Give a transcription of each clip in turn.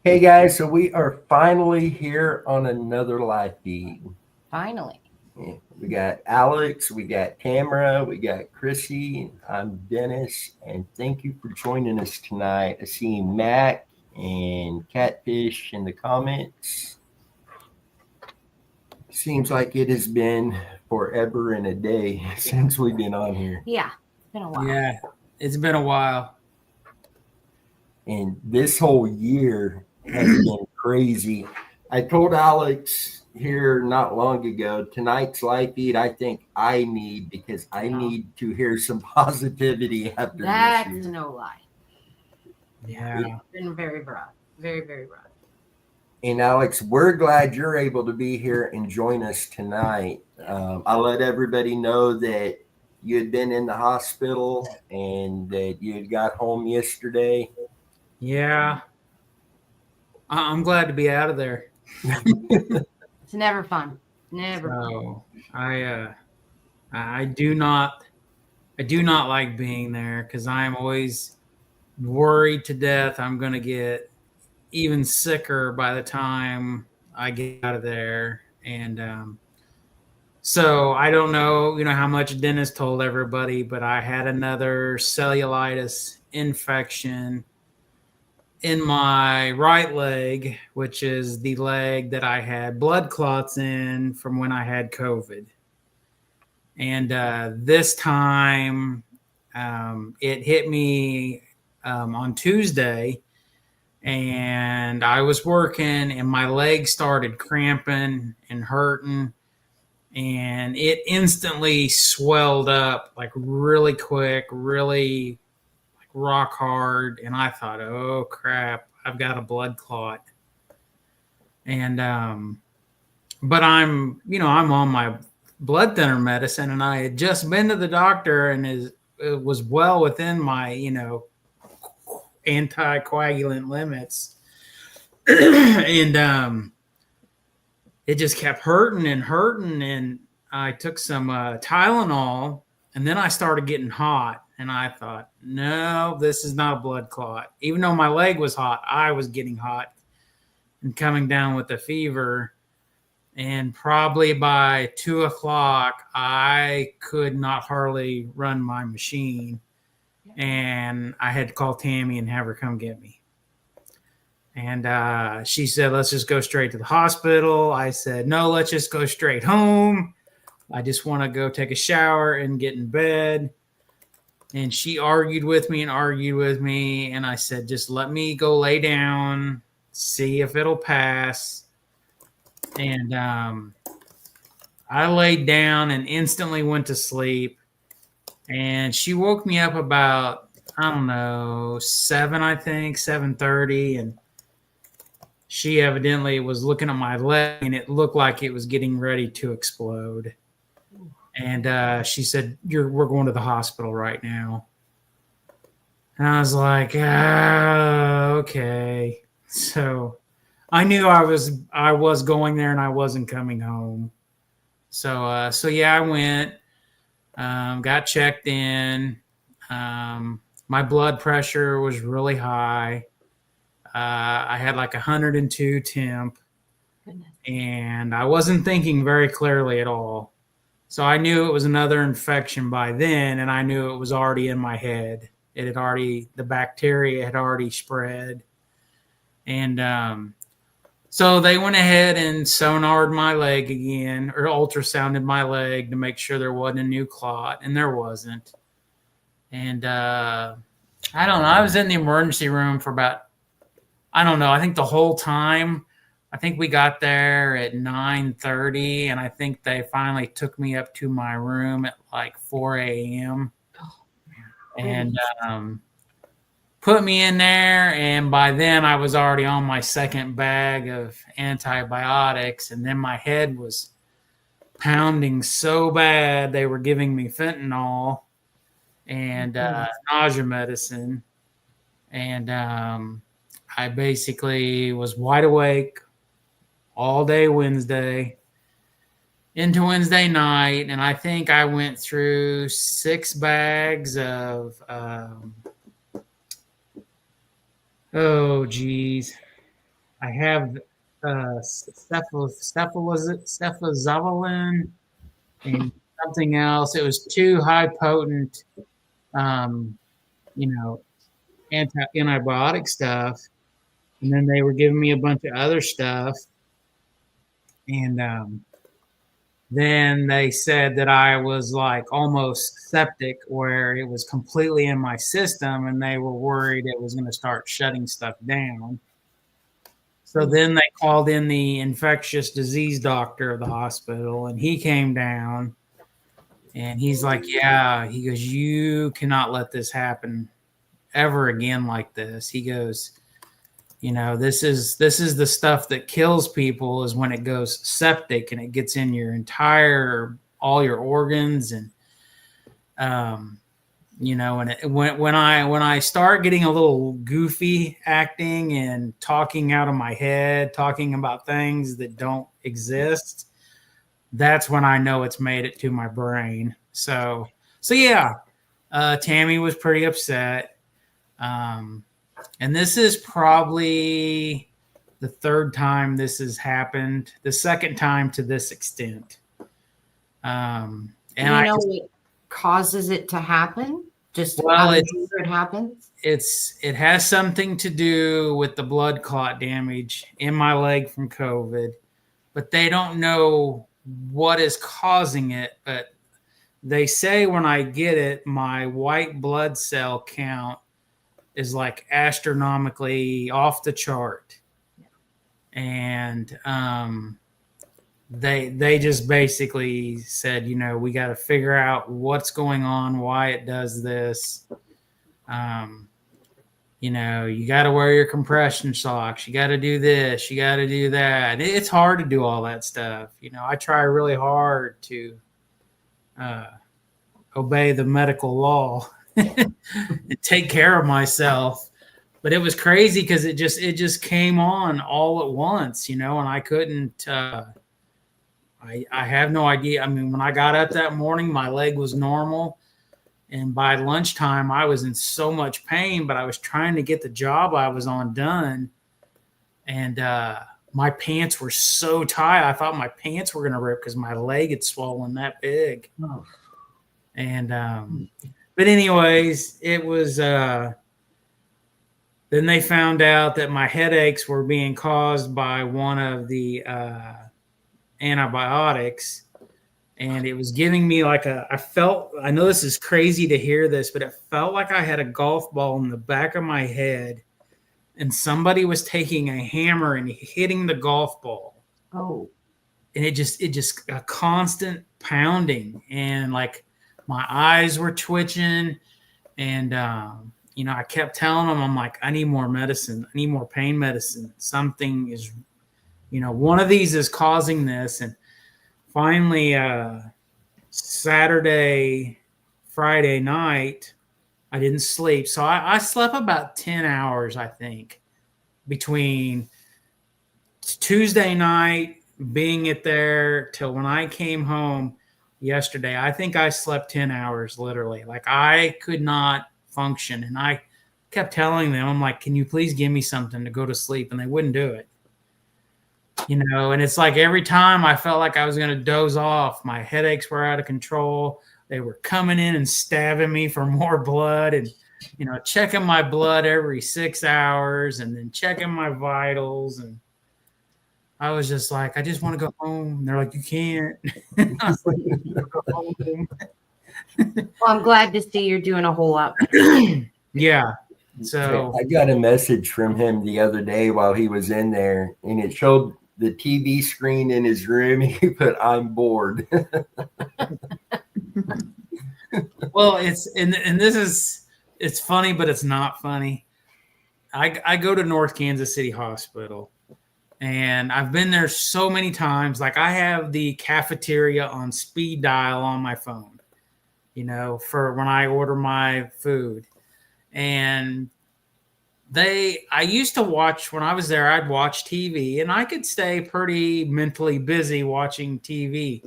Hey guys, so we are finally here on another live feed. Finally. Yeah, we got Alex, we got Tamara, we got Chrissy. I'm Dennis, and thank you for joining us tonight. I see Mac and Catfish in the comments. Seems like it has been forever and a day since we've been on here. Yeah, it's been a while. Yeah, it's been a while. And this whole year has been crazy. I told Alex here not long ago, tonight's live feed I think I need because I need to hear some positivity after That's this year. no lie. Yeah. It's been very rough. Very, very rough. And Alex, we're glad you're able to be here and join us tonight. I let everybody know that you had been in the hospital and that you had got home yesterday. Yeah. I'm glad to be out of there. It's never fun. Never fun. So I do not like being there because I'm always worried to death I'm gonna get even sicker by the time I get out of there. And so I don't know, how much Dennis told everybody, but I had another cellulitis infection in my right leg, which is the leg that I had blood clots in from when I had COVID. And this time it hit me on Tuesday, and I was working and my leg started cramping and hurting, and it instantly swelled up like really quick, really rock hard. And I thought, oh crap, I've got a blood clot. And but I'm on my blood thinner medicine, and I had just been to the doctor, and it was well within my anticoagulant limits. And it just kept hurting and hurting, and I took some Tylenol, and then I started getting hot. And I thought, no, this is not a blood clot. Even though my leg was hot, I was getting hot and coming down with a fever. And probably by 2:00, I could not hardly run my machine. And I had to call Tammy and have her come get me. And she said, let's just go straight to the hospital. I said, no, let's just go straight home. I just want to go take a shower and get in bed. And she argued with me. And I said, just let me go lay down, see if it'll pass. And I laid down and instantly went to sleep. And she woke me up about, I don't know, 7:30. And she evidently was looking at my leg, and it looked like it was getting ready to explode. And she said, we're going to the hospital right now. And I was like, okay. So I knew I was going there and I wasn't coming home. So yeah, I went, got checked in. My blood pressure was really high. I had like 102 temp. Goodness. And I wasn't thinking very clearly at all. So I knew it was another infection by then, and I knew it was already in my head. The bacteria had already spread. And so they went ahead and sonared my leg again, or ultrasounded my leg to make sure there wasn't a new clot, and there wasn't. And I don't know, I was in the emergency room for about, I don't know, I think the whole time. I think we got there at 9:30, and I think they finally took me up to my room at like 4 a.m. and put me in there. And by then I was already on my second bag of antibiotics, and then my head was pounding so bad they were giving me fentanyl and nausea medicine. And I basically was wide awake all day Wednesday into Wednesday night, and I think I went through 6 bags of oh geez, I have cephalozavalin and something else. It was too high potent, um, you know, antibiotic stuff. And then they were giving me a bunch of other stuff. And then they said that I was like almost septic, where it was completely in my system, and they were worried it was going to start shutting stuff down. So then they called in the infectious disease doctor of the hospital, and he came down, and he's like, yeah, he goes, you cannot let this happen ever again like this. He goes, this is the stuff that kills people, is when it goes septic and it gets in your all your organs. And and when I start getting a little goofy acting and talking out of my head, talking about things that don't exist, that's when I know it's made it to my brain. So yeah, Tammy was pretty upset. And this is probably the third time this has happened, the second time to this extent. And what causes it to happen? Just it happens? It has something to do with the blood clot damage in my leg from COVID, but they don't know what is causing it. But they say when I get it, my white blood cell count is like astronomically off the chart. And they just basically said, we got to figure out what's going on, why it does this. You got to wear your compression socks. You got to do this. You got to do that. It's hard to do all that stuff. I try really hard to obey the medical law and take care of myself. But it was crazy because it just came on all at once, and I couldn't. I have no idea. I mean, when I got up that morning, my leg was normal. And by lunchtime, I was in so much pain, but I was trying to get the job I was on done. And my pants were so tight. I thought my pants were going to rip because my leg had swollen that big. Oh. And but anyways, it was then they found out that my headaches were being caused by one of the antibiotics. And it was giving me like I know this is crazy to hear this, but it felt like I had a golf ball in the back of my head and somebody was taking a hammer and hitting the golf ball. Oh. And it just a constant pounding, and like my eyes were twitching, and I kept telling them, I'm like, I need more medicine. I need more pain medicine. Something is, one of these is causing this. And finally, Friday night, I didn't sleep. So I slept about 10 hours, I think, between Tuesday night, being there till when I came home yesterday. I think I slept 10 hours, literally. Like, I could not function. And I kept telling them, I'm like, can you please give me something to go to sleep? And they wouldn't do it. And it's like every time I felt like I was going to doze off, my headaches were out of control. They were coming in and stabbing me for more blood, and, checking my blood every 6 hours and then checking my vitals. And I was just like, I just want to go home. And they're like, you can't. I was like, go home. Well, I'm glad to see you're doing a whole lot better. Yeah. So I got a message from him the other day while he was in there, and it showed the TV screen in his room. He put, I'm bored. Well, it's funny, but it's not funny. I go to North Kansas City Hospital, and I've been there so many times. Like, I have the cafeteria on speed dial on my phone, for when I order my food. And I used to watch, when I was there, I'd watch TV, and I could stay pretty mentally busy watching TV.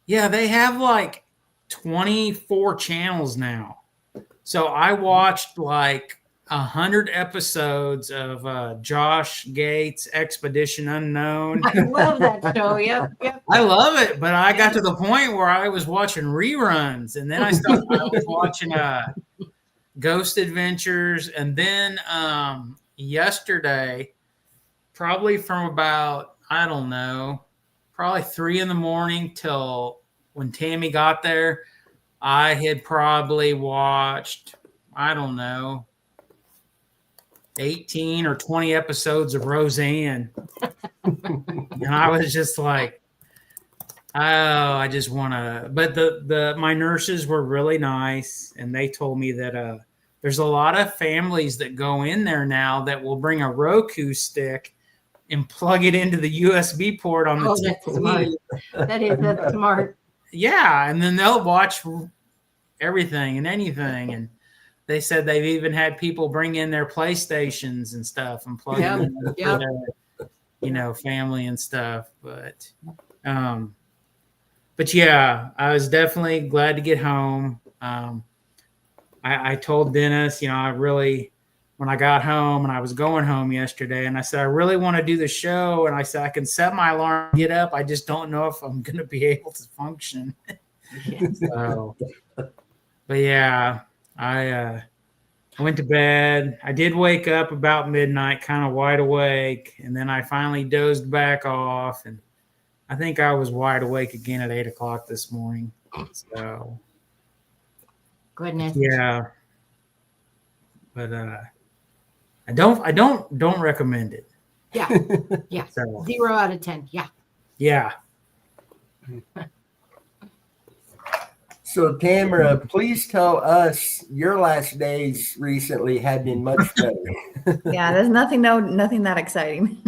Yeah, they have like 24 channels now. So I watched like 100 episodes of Josh Gates Expedition Unknown. I love that show. Yep. I love it, but I got to the point where I was watching reruns, and then I was watching Ghost Adventures, and then yesterday, probably from about, I don't know, probably 3 a.m. till when Tammy got there, I had probably watched, I don't know, 18 or 20 episodes of Roseanne. And I was just like, oh, I just want to. But my nurses were really nice, and they told me that there's a lot of families that go in there now that will bring a Roku stick and plug it into the USB port on the TV. That's smart. That's smart. Yeah, and then they'll watch everything and anything. And they said they've even had people bring in their PlayStations and stuff and plug them in for their, family and stuff. But yeah, I was definitely glad to get home. I told Dennis, when I got home and I was going home yesterday, and I said, I really want to do the show. And I said, I can set my alarm, get up. I just don't know if I'm going to be able to function. So, but yeah, I went to bed. I did wake up about midnight, kind of wide awake. And then I finally dozed back off. And I think I was wide awake again at 8 o'clock this morning. So, goodness. Yeah. But I don't recommend it. Yeah. Yeah. So, 0 out of 10. Yeah. Yeah. So, Tamara, please tell us your last days recently have been much better. Yeah, there's nothing that exciting.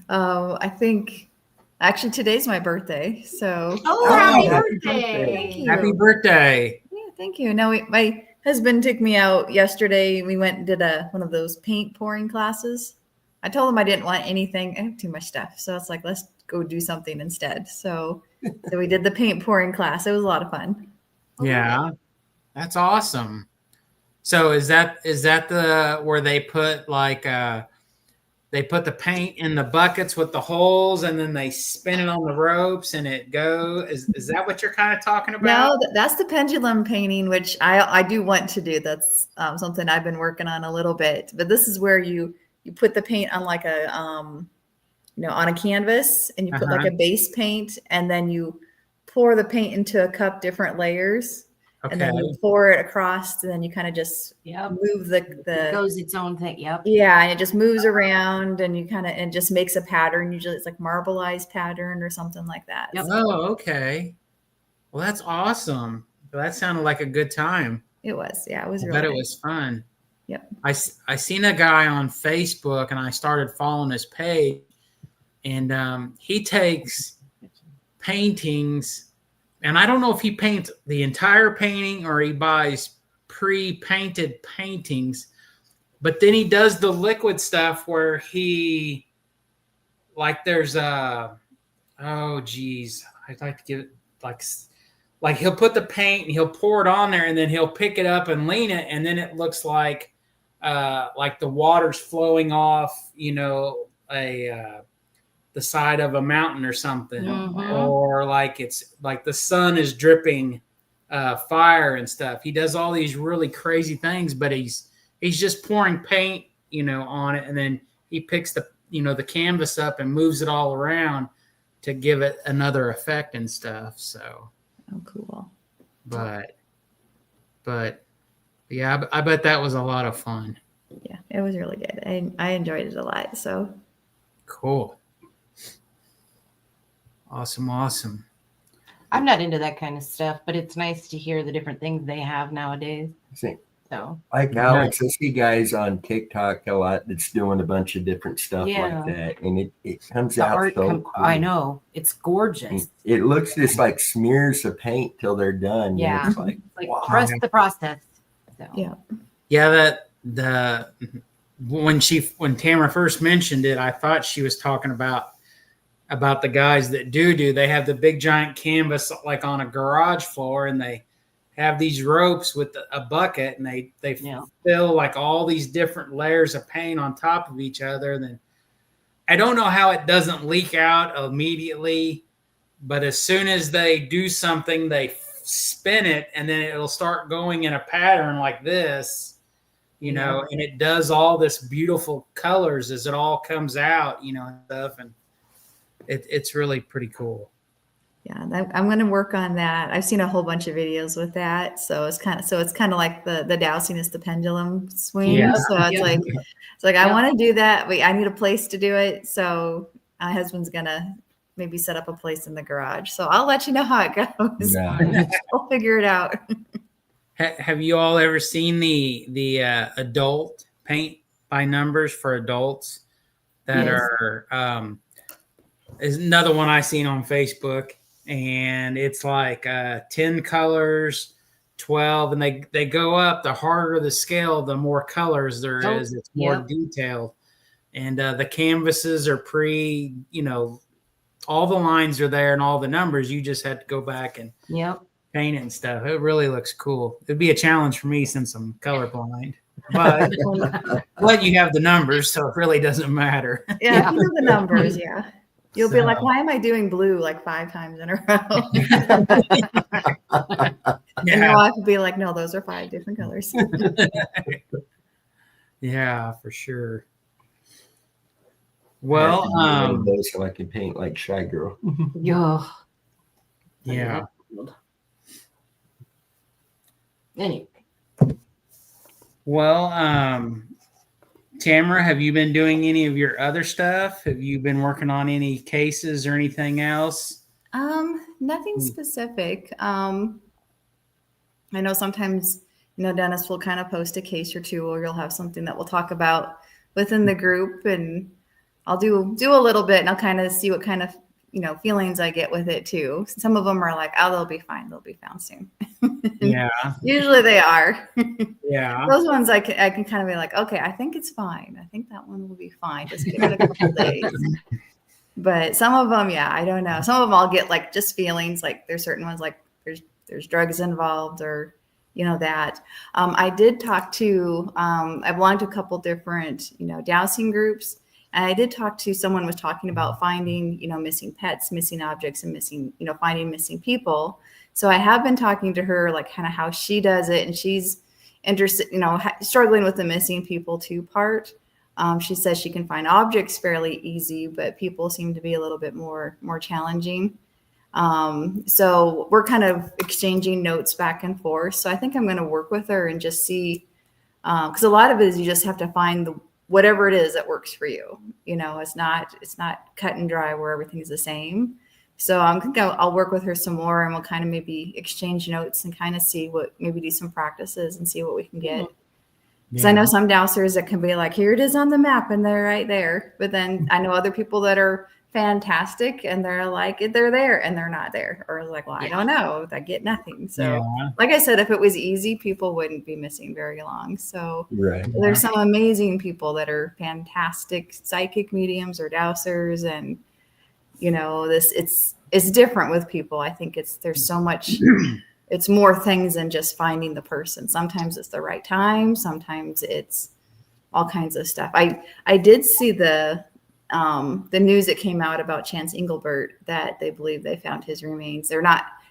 I think actually today's my birthday. So happy happy birthday. Thank you. Happy birthday. Yeah, thank you. No, my husband took me out yesterday. We went and did one of those paint pouring classes. I told him I didn't want anything. I have too much stuff. So it's like, let's go do something instead. So we did the paint pouring class. It was a lot of fun. Yeah. That's awesome. So is that where they put they put the paint in the buckets with the holes and then they spin it on the ropes and it goes? Is that what you're kind of talking about? No, that's the pendulum painting, which I do want to do. That's something I've been working on a little bit. But this is where you put the paint on like a on a canvas, and you put like a base paint, and then you pour the paint into a cup, different layers. Okay. And then you pour it across, and then you kind of just move It goes its own thing. Yep. Yeah, and it just moves around, and and just makes a pattern. Usually it's like marbleized pattern or something like that. Yep. Oh, okay. Well, that's awesome. That sounded like a good time. It was. Yeah, it was I really bet nice. it was fun. Yep. I seen a guy on Facebook, and I started following his page, and he takes paintings. And I don't know if he paints the entire painting or he buys pre-painted paintings, but then he does the liquid stuff where he, like, there's I'd like to give it like he'll put the paint and he'll pour it on there, and then he'll pick it up and lean it, and then it looks like the water's flowing off, the side of a mountain or something, or like it's like the sun is dripping fire and stuff. He does all these really crazy things, but he's just pouring paint, on it, and then he picks the canvas up and moves it all around to give it another effect and stuff. So, Oh, cool. but yeah, I bet that was a lot of fun. Yeah, it was really good. I enjoyed it a lot. So Cool. Awesome. I'm not into that kind of stuff, but it's nice to hear the different things they have nowadays. So Like Alex, I see guys on TikTok a lot that's doing a bunch of different stuff like that, and it comes the out art, so cool. I know, it's gorgeous. It looks just like smears of paint till they're done. Yeah. And it's like, wow. Trust the process. So. yeah. When Tamara first mentioned it, I thought she was talking about the guys that do they have the big giant canvas like on a garage floor, and they have these ropes with a bucket, and they Yeah. fill like all these different layers of paint on top of each other. Then I don't know how it doesn't leak out immediately, but as soon as they do something, they spin it, and then it'll start going in a pattern like this, you know, and it does all this beautiful colors as it all comes out, you know, and stuff. And it's really pretty cool. Yeah, I'm going to work on that. I've seen a whole bunch of videos with that, so it's kind of like the dowsing is the pendulum swing. Yeah. So it's like I want to do that, but I need a place to do it. So my husband's gonna maybe set up a place in the garage. So I'll let you know how it goes. Nice. We'll figure it out. Have you all ever seen the adult paint by numbers for adults that Yes. are is another one I seen on Facebook, and it's like 10 colors, 12, and they go up. The harder the scale, the more colors there is. It's more detailed, and the canvases are you know, all the lines are there and all the numbers. You just had to go back and paint it and stuff. It really looks cool. It'd be a challenge for me since I'm colorblind, but you have the numbers, so it really doesn't matter. Yeah, you know the numbers. Yeah. You'll be like, why am I doing blue like 5 times in a row? And your wife will be like, no, those are 5 different colors. Yeah, for sure. Well, those so I can paint like Shy Girl. Yeah. Anyway. Well, Tamara, have you been doing any of your other stuff? Have you been working on any cases or anything else? Nothing specific. I know sometimes, you know, Dennis will kind of post a case or two, or you'll have something that we'll talk about within the group, and I'll do a little bit, and I'll kind of see what kind of, you know, feelings I get with it too. Some of them are like, oh, they'll be fine. They'll be found soon. Yeah. Usually they are. Yeah. Those ones I can kind of be like, okay, I think it's fine. I think that one will be fine. Just give it a couple of days. But some of them, yeah, I don't know. Some of them I'll get like just feelings, like there's certain ones like there's drugs involved, or, you know, that. I did talk to, I belong to a couple different, you know, dowsing groups. And I did talk to someone was talking about finding, you know, missing pets, missing objects, and missing, you know, finding missing people. So I have been talking to her, like kind of how she does it. And she's interested, you know, struggling with the missing people too part. She says she can find objects fairly easy, but people seem to be a little bit more challenging. So we're kind of exchanging notes back and forth. So I think I'm going to work with her and just see, because a lot of it is you just have to find whatever it is that works for you. You know, it's not cut and dry where everything's the same. So I'll work with her some more, and we'll kind of maybe exchange notes and kind of see maybe do some practices and see what we can get. Because I know some dowsers that can be like, here it is on the map, and they're right there. But then I know other people that are fantastic, and they're like, they're there and they're not there, or like, well, I don't know, I get nothing. So like I said, if it was easy, people wouldn't be missing very long. So there's some amazing people that are fantastic psychic mediums or dowsers, and you know, it's different with people. I think there's so much, it's more things than just finding the person. Sometimes it's the right time, sometimes it's all kinds of stuff. I did see the news that came out about Chance Engelbert, that they believe they found his remains.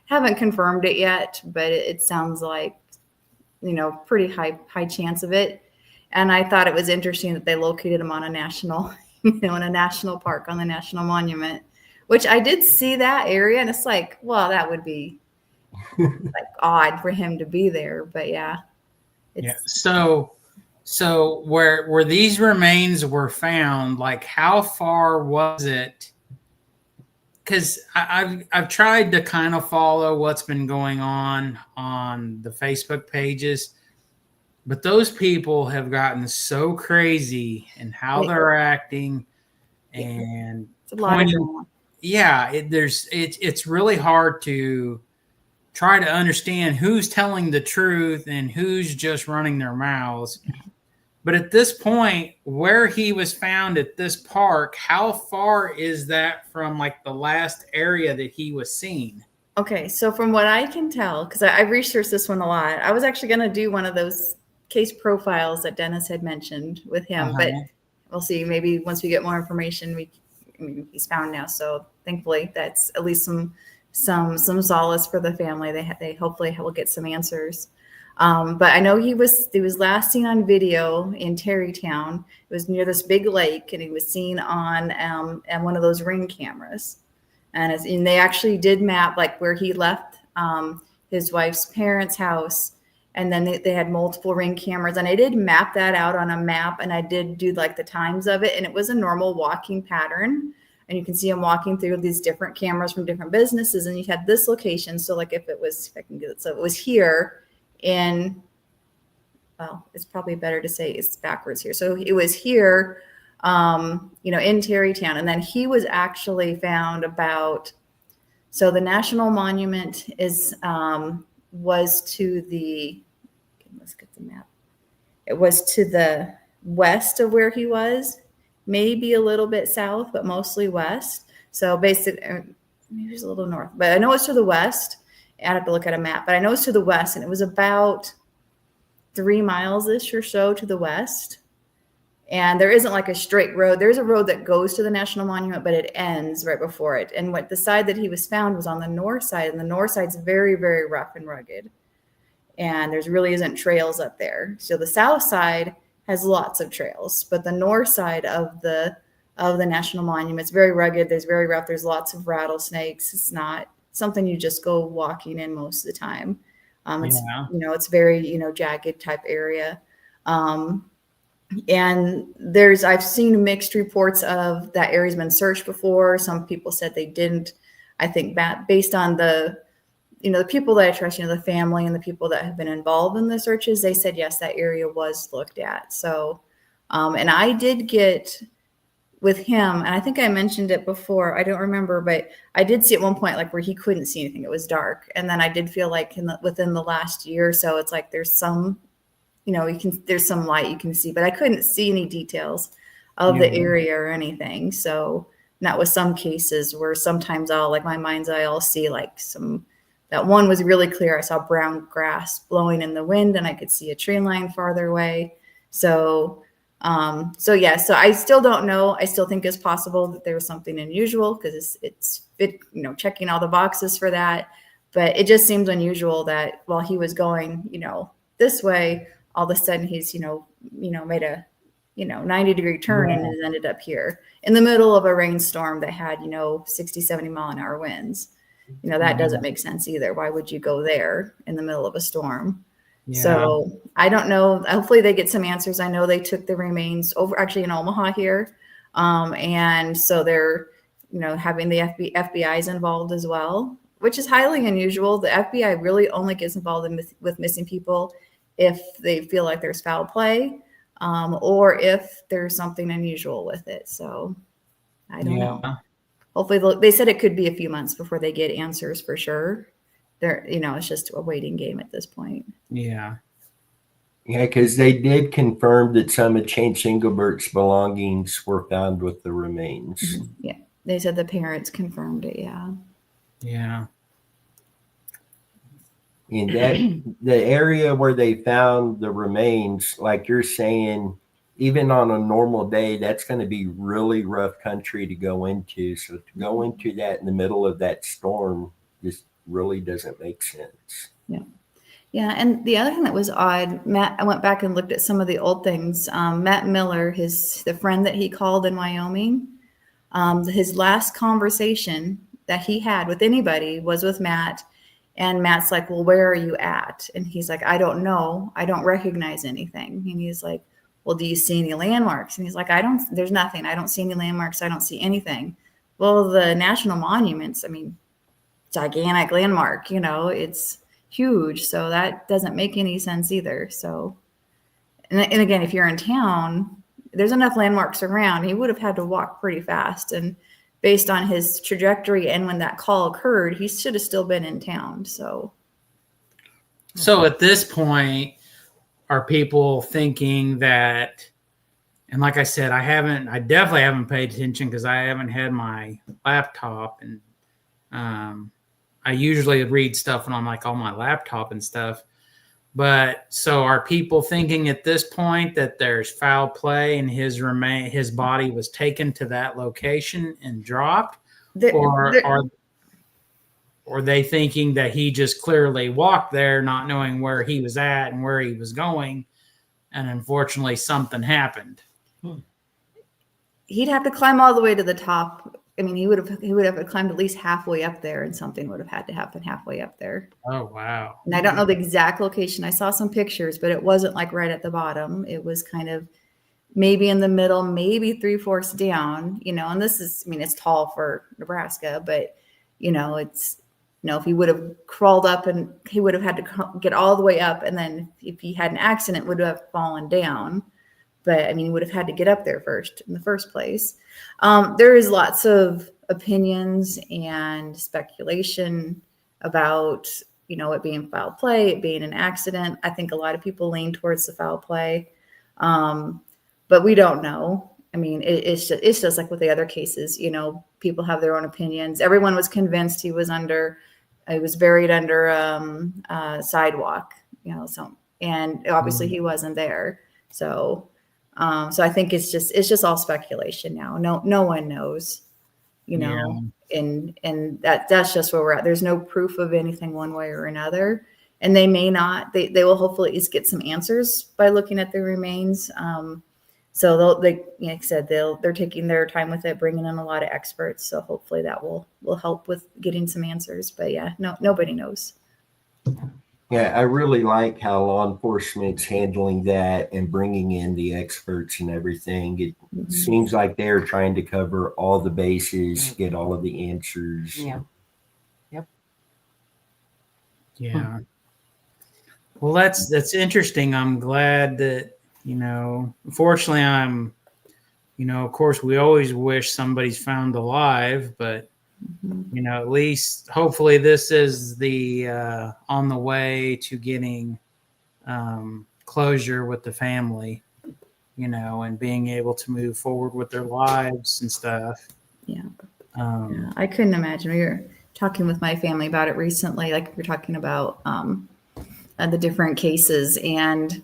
Haven't confirmed it yet, but it sounds like, you know, pretty high chance of it. And I thought it was interesting that they located him on a national, you know, in a national park on the National Monument, which I did see that area, and it's like, well, that would be like odd for him to be there, but yeah. So where these remains were found, like how far was it? Because I've tried to kind of follow what's been going on the Facebook pages, but those people have gotten so crazy in how they're acting, and it's a lot it's really hard to try to understand who's telling the truth and who's just running their mouths. But at this point, where he was found at this park, how far is that from like the last area that he was seen? Okay, so from what I can tell, because I researched this one a lot, I was actually going to do one of those case profiles that Dennis had mentioned with him, but we'll see. Maybe once we get more information, I mean, he's found now, so thankfully that's at least some solace for the family. They hopefully will get some answers. But I know he was last seen on video in Terrytown. It was near this big lake, and he was seen on one of those Ring cameras. And they actually did map like where he left his wife's parents' house, and then they had multiple Ring cameras, and I did map that out on a map, and I did do like the times of it, and it was a normal walking pattern, and you can see him walking through these different cameras from different businesses, and you had this location. So like if I can get it, so it was here in, well, it's probably better to say it's backwards here. So it was here. In Terrytown. And then he was actually found so the National Monument was to let's get the map. It was to the west of where he was, maybe a little bit south, but mostly west. So basically, maybe it's a little north, but I know it's to the west. I'd have to look at a map, but I know it's to the west, and it was about 3 miles-ish or so to the west. And there isn't like a straight road. There's a road that goes to the National Monument, but it ends right before it. And the side that he was found was on the north side, and the north side's very, very rough and rugged. And there's really isn't trails up there. So the south side has lots of trails, but the north side of the National Monument is very rugged. There's very rough. There's lots of rattlesnakes. It's not something you just go walking in most of the time. It's very, jagged type area. And I've seen mixed reports of that area's been searched before. Some people said they didn't. I think that based on the people that I trust, the family and the people that have been involved in the searches, they said, yes, that area was looked at. So, and I did get with him, and I think I mentioned it before, I don't remember, but I did see at one point, like where he couldn't see anything. It was dark. And then I did feel like within the last year or so, it's like there's some, there's some light you can see, but I couldn't see any details of the area or anything. So that was some cases where sometimes my mind's eye, I'll see like that one was really clear. I saw brown grass blowing in the wind, and I could see a tree line farther away. So I still don't know. I still think it's possible that there was something unusual because it's checking all the boxes for that. But it just seems unusual that while he was going, this way, all of a sudden he's, made a, 90-degree turn and has ended up here in the middle of a rainstorm that had, 60, 70 mile an hour winds. That doesn't make sense either. Why would you go there in the middle of a storm? Yeah. So I don't know. Hopefully they get some answers. I know they took the remains over actually in Omaha here. And so they're, having the FBI's involved as well, which is highly unusual. The FBI really only gets involved with missing people if they feel like there's foul play, or if there's something unusual with it. So I don't know. Hopefully they said it could be a few months before they get answers for sure. It's just a waiting game at this point. Yeah. Yeah, because they did confirm that some of Shane Singlebert's belongings were found with the remains. Mm-hmm. Yeah. They said the parents confirmed it. Yeah. Yeah. And the area where they found the remains, like you're saying, even on a normal day, that's going to be really rough country to go into. So to go into that in the middle of that storm just really doesn't make sense. Yeah. Yeah. And the other thing that was odd, I went back and looked at some of the old things. Matt Miller, the friend that he called in Wyoming, his last conversation that he had with anybody was with Matt. And Matt's like, well, where are you at? And he's like, I don't know. I don't recognize anything. And he's like, well, do you see any landmarks? And he's like, there's nothing. I don't see any landmarks. I don't see anything. Well, the national monuments, gigantic landmark, it's huge. So that doesn't make any sense either. So, and again, if you're in town, there's enough landmarks around. He would have had to walk pretty fast. And based on his trajectory and when that call occurred, he should have still been in town. So at this point, are people thinking that, and like I said, I definitely haven't paid attention because I haven't had my laptop, and I usually read stuff when I'm like on my laptop and stuff. But so are people thinking at this point that there's foul play and his body was taken to that location and dropped? Or are they thinking that he just clearly walked there not knowing where he was at and where he was going, and unfortunately something happened? He'd have to climb all the way to the top. I mean, he would have climbed at least halfway up there, and something would have had to happen halfway up there. Oh, wow. And I don't know the exact location. I saw some pictures, but it wasn't like right at the bottom. It was kind of maybe in the middle, maybe 3/4 down, you know, and this is, I mean, it's tall for Nebraska, but you know, it's, you know, if he would have crawled up, and he would have had to get all the way up. And then if he had an accident, would have fallen down. But I mean, he would have had to get up there first in the first place. There is lots of opinions and speculation about, you know, it being foul play, it being an accident. I think a lot of people lean towards the foul play, but we don't know. I mean, it's just like with the other cases, you know, people have their own opinions. Everyone was convinced he was buried under a sidewalk, you know, and obviously he wasn't there. So I think it's just all speculation now. No one knows, you know, and that's just where we're at. There's no proof of anything one way or another, and they may not. They will hopefully at least get some answers by looking at the remains. So like I said, they're taking their time with it, bringing in a lot of experts. So hopefully that will help with getting some answers. But yeah, nobody knows. Yeah, I really like how law enforcement's handling that and bringing in the experts and everything. It seems like they're trying to cover all the bases, get all of the answers. Yeah. Yep. Yeah. Well, that's interesting. I'm glad that, you know, unfortunately of course we always wish somebody's found alive, but you know, at least hopefully this is the on the way to getting closure with the family, you know, and being able to move forward with their lives and stuff. Yeah. I couldn't imagine. We were talking with my family about it recently, like we were talking about the different cases, and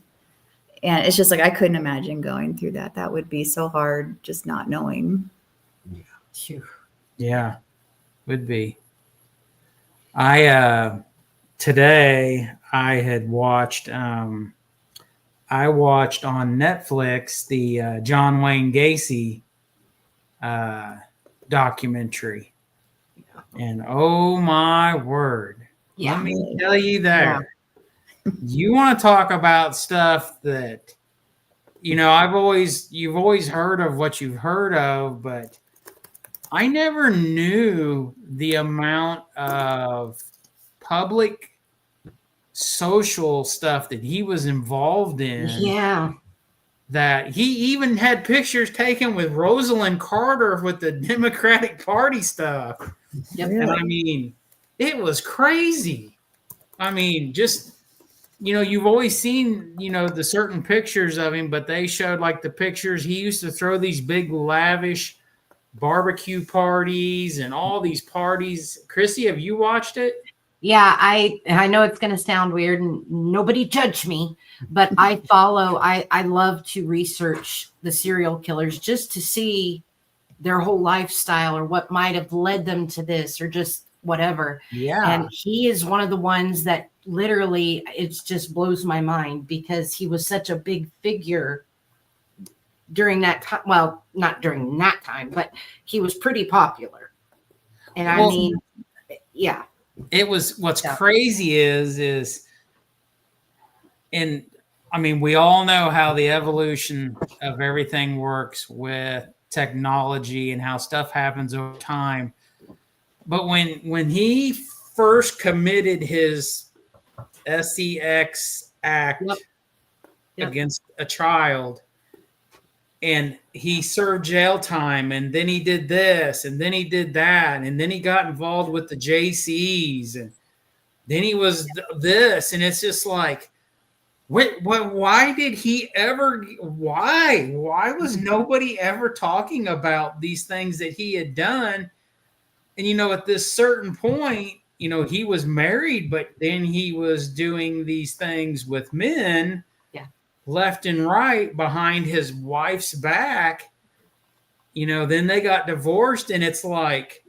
it's just like I couldn't imagine going through that. That would be so hard, just not knowing. Yeah. Would be. Today I had watched on Netflix the John Wayne Gacy documentary, and oh my word, let me tell you that you want to talk about stuff that, you know, you've always heard of what you've heard of, but I never knew the amount of public social stuff that he was involved in. Yeah. That he even had pictures taken with Rosalind Carter with the Democratic Party stuff. Yep. And I mean, it was crazy. I mean, just, you know, you've always seen, you know, the certain pictures of him, but they showed like the pictures. He used to throw these big lavish barbecue parties and all these parties. Chrissy, have you watched it? Yeah, I know it's going to sound weird, and nobody judge me, but I love to research the serial killers just to see their whole lifestyle or what might have led them to this or just whatever. Yeah. And he is one of the ones that literally, it just blows my mind because he was such a big figure during that time. Well, not during that time, but he was pretty popular. And I mean, yeah. It was, what's crazy is, and I mean, we all know how the evolution of everything works with technology and how stuff happens over time. But when he first committed his SEX act against a child, and he served jail time, and then he did this, and then he did that, and then he got involved with the JCs, and then he was this, and it's just like, why did he ever? Why was nobody ever talking about these things that he had done? And you know, at this certain point, he was married, but then he was doing these things with men, left and right behind his wife's back. Then they got divorced, and it's like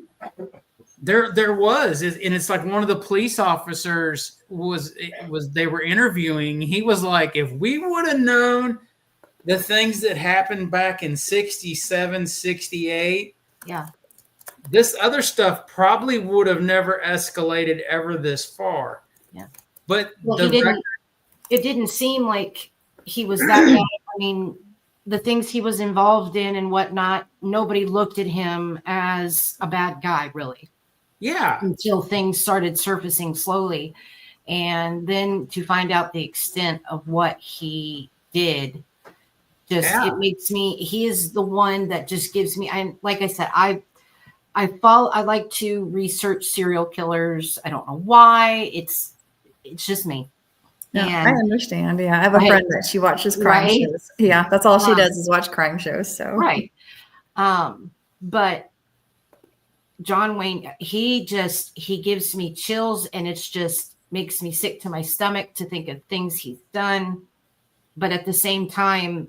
there was, and it's like one of the police officers they were interviewing. He was like, if we would have known the things that happened back in 67, 68, this other stuff probably would have never escalated ever this far. But it didn't seem like he was that bad. I mean, the things he was involved in and whatnot, nobody looked at him as a bad guy, really. Yeah. Until things started surfacing slowly. And then to find out the extent of what he did, it makes me, he is the one that just gives me, and like I said, I like to research serial killers. I don't know why. It's just me. Yeah, I understand. Yeah, I have a friend that she watches crime shows. Yeah, that's all she does is watch crime shows. So but John Wayne, he gives me chills, and it's just makes me sick to my stomach to think of things he's done. But at the same time,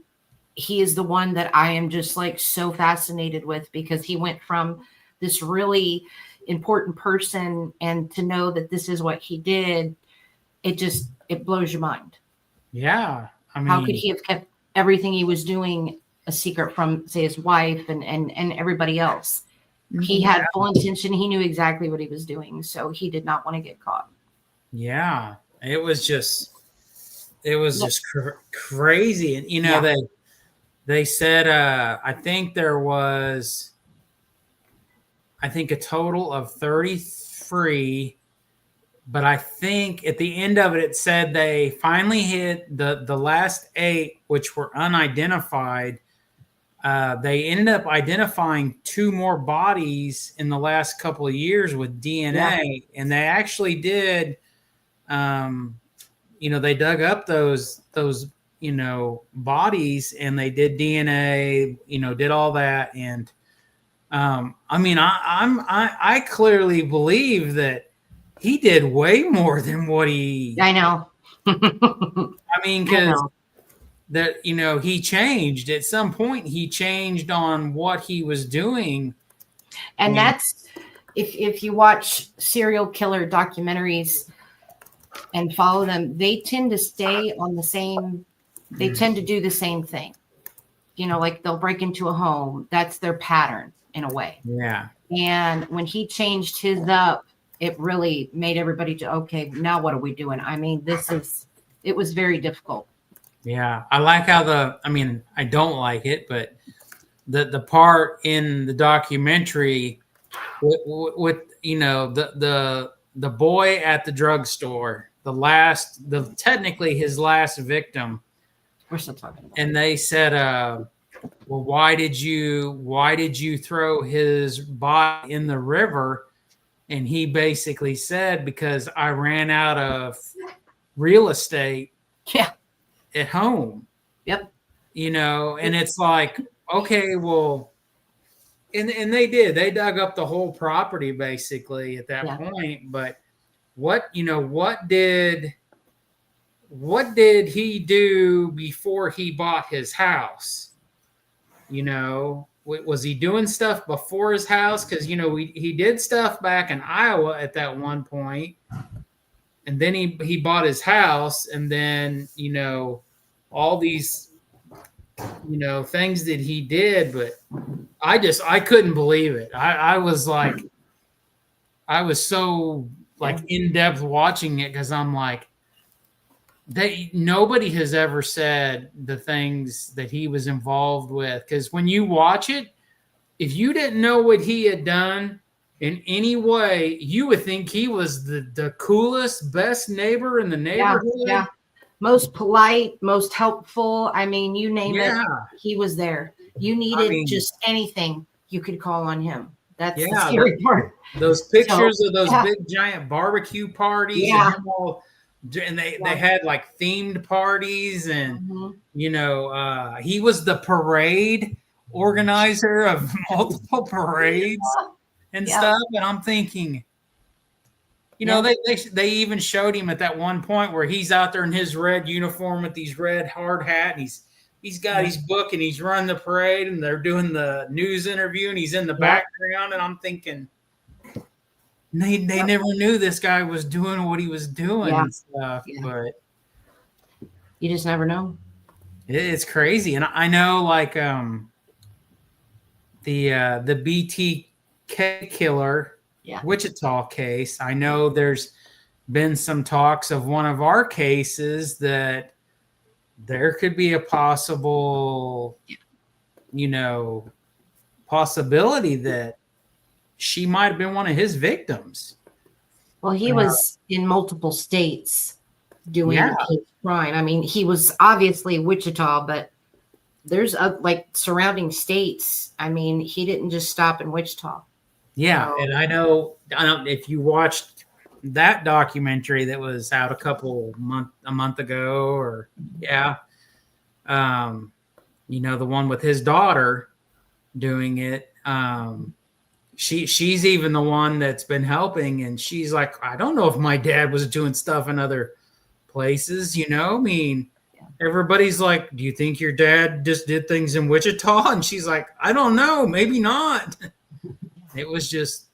he is the one that I am just like so fascinated with, because he went from this really important person, and to know that this is what he did, it blows your mind. Yeah. I mean, how could he have kept everything he was doing a secret from, say, his wife and everybody else? He had full intention. He knew exactly what he was doing. So he did not want to get caught. Yeah. It was just crazy. And, they said, I think there was, a total of 33, but I think at the end of it, it said they finally hit the last 8, which were unidentified. They ended up identifying 2 more bodies in the last couple of years with DNA, and they actually did. They dug up those bodies, and they did DNA. Did all that, and I clearly believe that he did way more than what he. I know. Because he changed at some point. He changed on what he was doing, and that's if you watch serial killer documentaries and follow them, they tend to stay on the same. They tend to do the same thing. Like they'll break into a home. That's their pattern in a way. Yeah. And when he changed his up, it really made everybody okay, now what are we doing? I mean, it was very difficult. Yeah. I like how I don't like it, but the part in the documentary with the boy at the drugstore, technically his last victim. We're still talking about and they said, well, why did you throw his body in the river? And he basically said, because I ran out of real estate at home. Yep. And it's like, okay, well, and they dug up the whole property basically at that point. But what did he do before he bought his house? Was he doing stuff before his house? Because, he did stuff back in Iowa at that one point. And then he bought his house. And then, all these, things that he did. But I couldn't believe it. I was so in depth watching it, because I'm like, nobody has ever said the things that he was involved with. Because when you watch it, if you didn't know what he had done in any way, you would think he was the coolest, best neighbor in the neighborhood. Yeah. Most polite, most helpful. I mean, you name it, he was there. You needed just anything, you could call on him. That's the scary part. Those pictures of those big giant barbecue parties. And they had themed parties, and he was the parade organizer of multiple parades and stuff. And I'm thinking, You know, they even showed him at that one point where he's out there in his red uniform with these red hard hat, and he's got his book and he's running the parade, and they're doing the news interview, and he's in the background, and I'm thinking they never knew this guy was doing what he was doing and stuff, but you just never know. It's crazy. And I know, like, the BTK killer, Wichita case, I know there's been some talks of one of our cases that there could be a possible, possibility that she might have been one of his victims. Well, he was in multiple states doing his crime. I mean, he was obviously Wichita, but there's like surrounding states. I mean, he didn't just stop in Wichita. Yeah, So, and I don't if you watched that documentary that was out a month ago, or the one with his daughter doing it. She's even the one that's been helping, and she's like, I don't know if my dad was doing stuff in other places, I mean, everybody's like, do you think your dad just did things in Wichita? And she's like, I don't know, maybe not. It was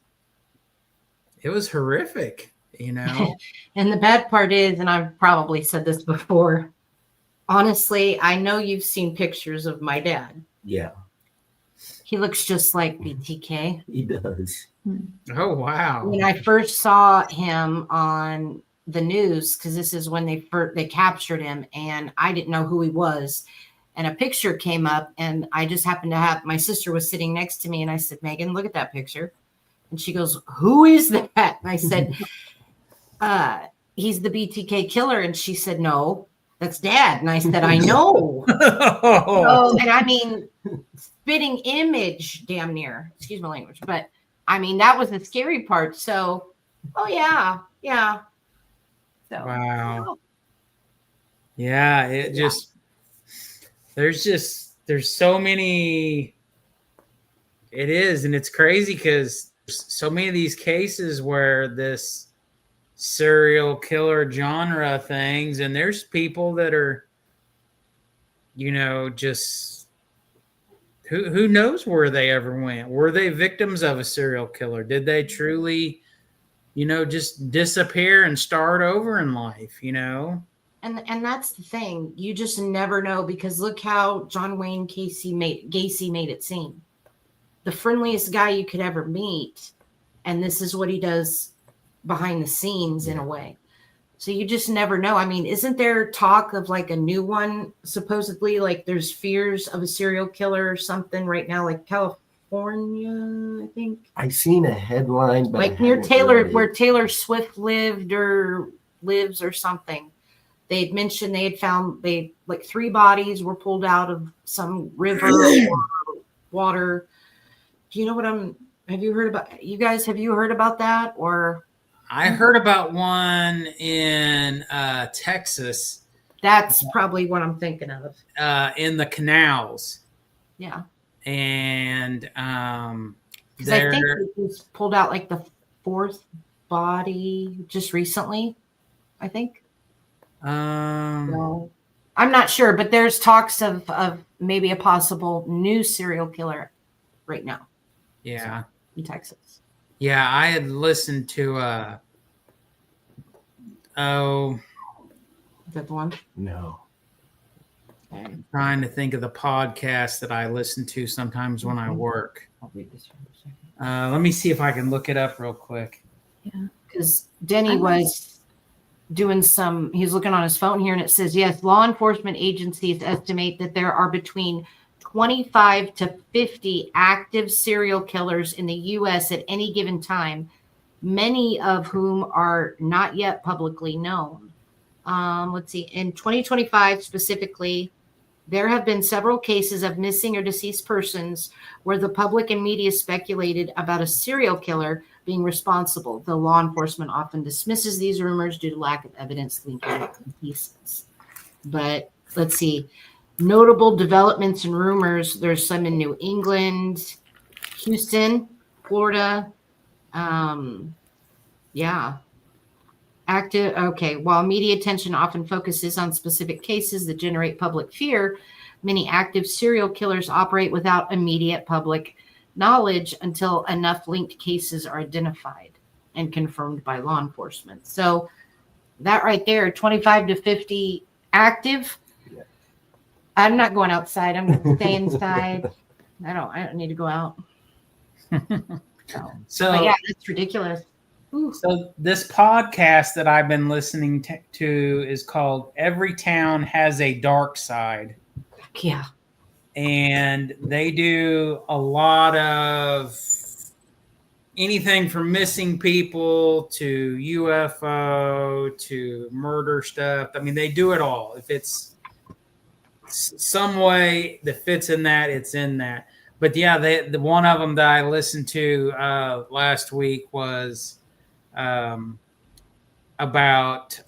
horrific, And the bad part is, and I've probably said this before, honestly, I know you've seen pictures of my dad. Yeah. He looks just like BTK. He does. Oh, wow. When I first saw him on the news, because this is when they captured him, and I didn't know who he was, and a picture came up, and I just happened to have, my sister was sitting next to me, and I said, Megan, look at that picture. And she goes, who is that? And I said, he's the BTK killer. And she said, no, that's Dad. And I said, I know. And I mean, spitting image, damn near, excuse my language, but I mean, that was the scary part. So, yeah. So, wow. Yeah, there's so many, it is, and it's crazy because so many of these cases where this serial killer genre things, and there's people that are, just who knows where they ever went. Were they victims of a serial killer? Did they truly, just disappear and start over in life, And that's the thing. You just never know, because look how John Wayne Gacy made it seem. The friendliest guy you could ever meet. And this is what he does behind the scenes in a way. So you just never know. I mean, isn't there talk of like a new one, supposedly, like there's fears of a serial killer or something right now, like California, I think. I seen a headline, but like near Taylor, where Taylor Swift lived or lives or something. They had mentioned they had found like 3 bodies were pulled out of some river or water. Do you know what have you heard about that? Or I heard about one in Texas. That's probably what I'm thinking of. In the canals. Yeah. And because I think they just pulled out like the 4th body just recently, I think. No, I'm not sure, but there's talks of maybe a possible new serial killer right now. Yeah. In Texas. Yeah, I had listened to Is that the one? No. Okay. I'm trying to think of the podcast that I listen to sometimes when I work. I'll read this for a second. Let me see if I can look it up real quick. Yeah, because Denny was doing he's looking on his phone here, and it says, yes, law enforcement agencies estimate that there are between 25 to 50 active serial killers in the U.S. at any given time, many of whom are not yet publicly known. Let's see. In 2025 specifically, there have been several cases of missing or deceased persons where the public and media speculated about a serial killer being responsible. The law enforcement often dismisses these rumors due to lack of evidence linking the pieces. But let's see. Notable developments and rumors. There's some in New England, Houston, Florida. Yeah. Active. Okay. While media attention often focuses on specific cases that generate public fear, many active serial killers operate without immediate public knowledge until enough linked cases are identified and confirmed by law enforcement. So that right there, 25 to 50 active. Yeah. I'm not going outside. I'm going to stay inside. I don't need to go out. So but yeah, that's ridiculous. Ooh. So this podcast that I've been listening to is called Every Town Has a Dark Side. Yeah. And they do a lot of anything from missing people to UFO to murder stuff. I mean, they do it all. If it's some way that fits in that, it's in that. But yeah, the one of them that I listened to last week was about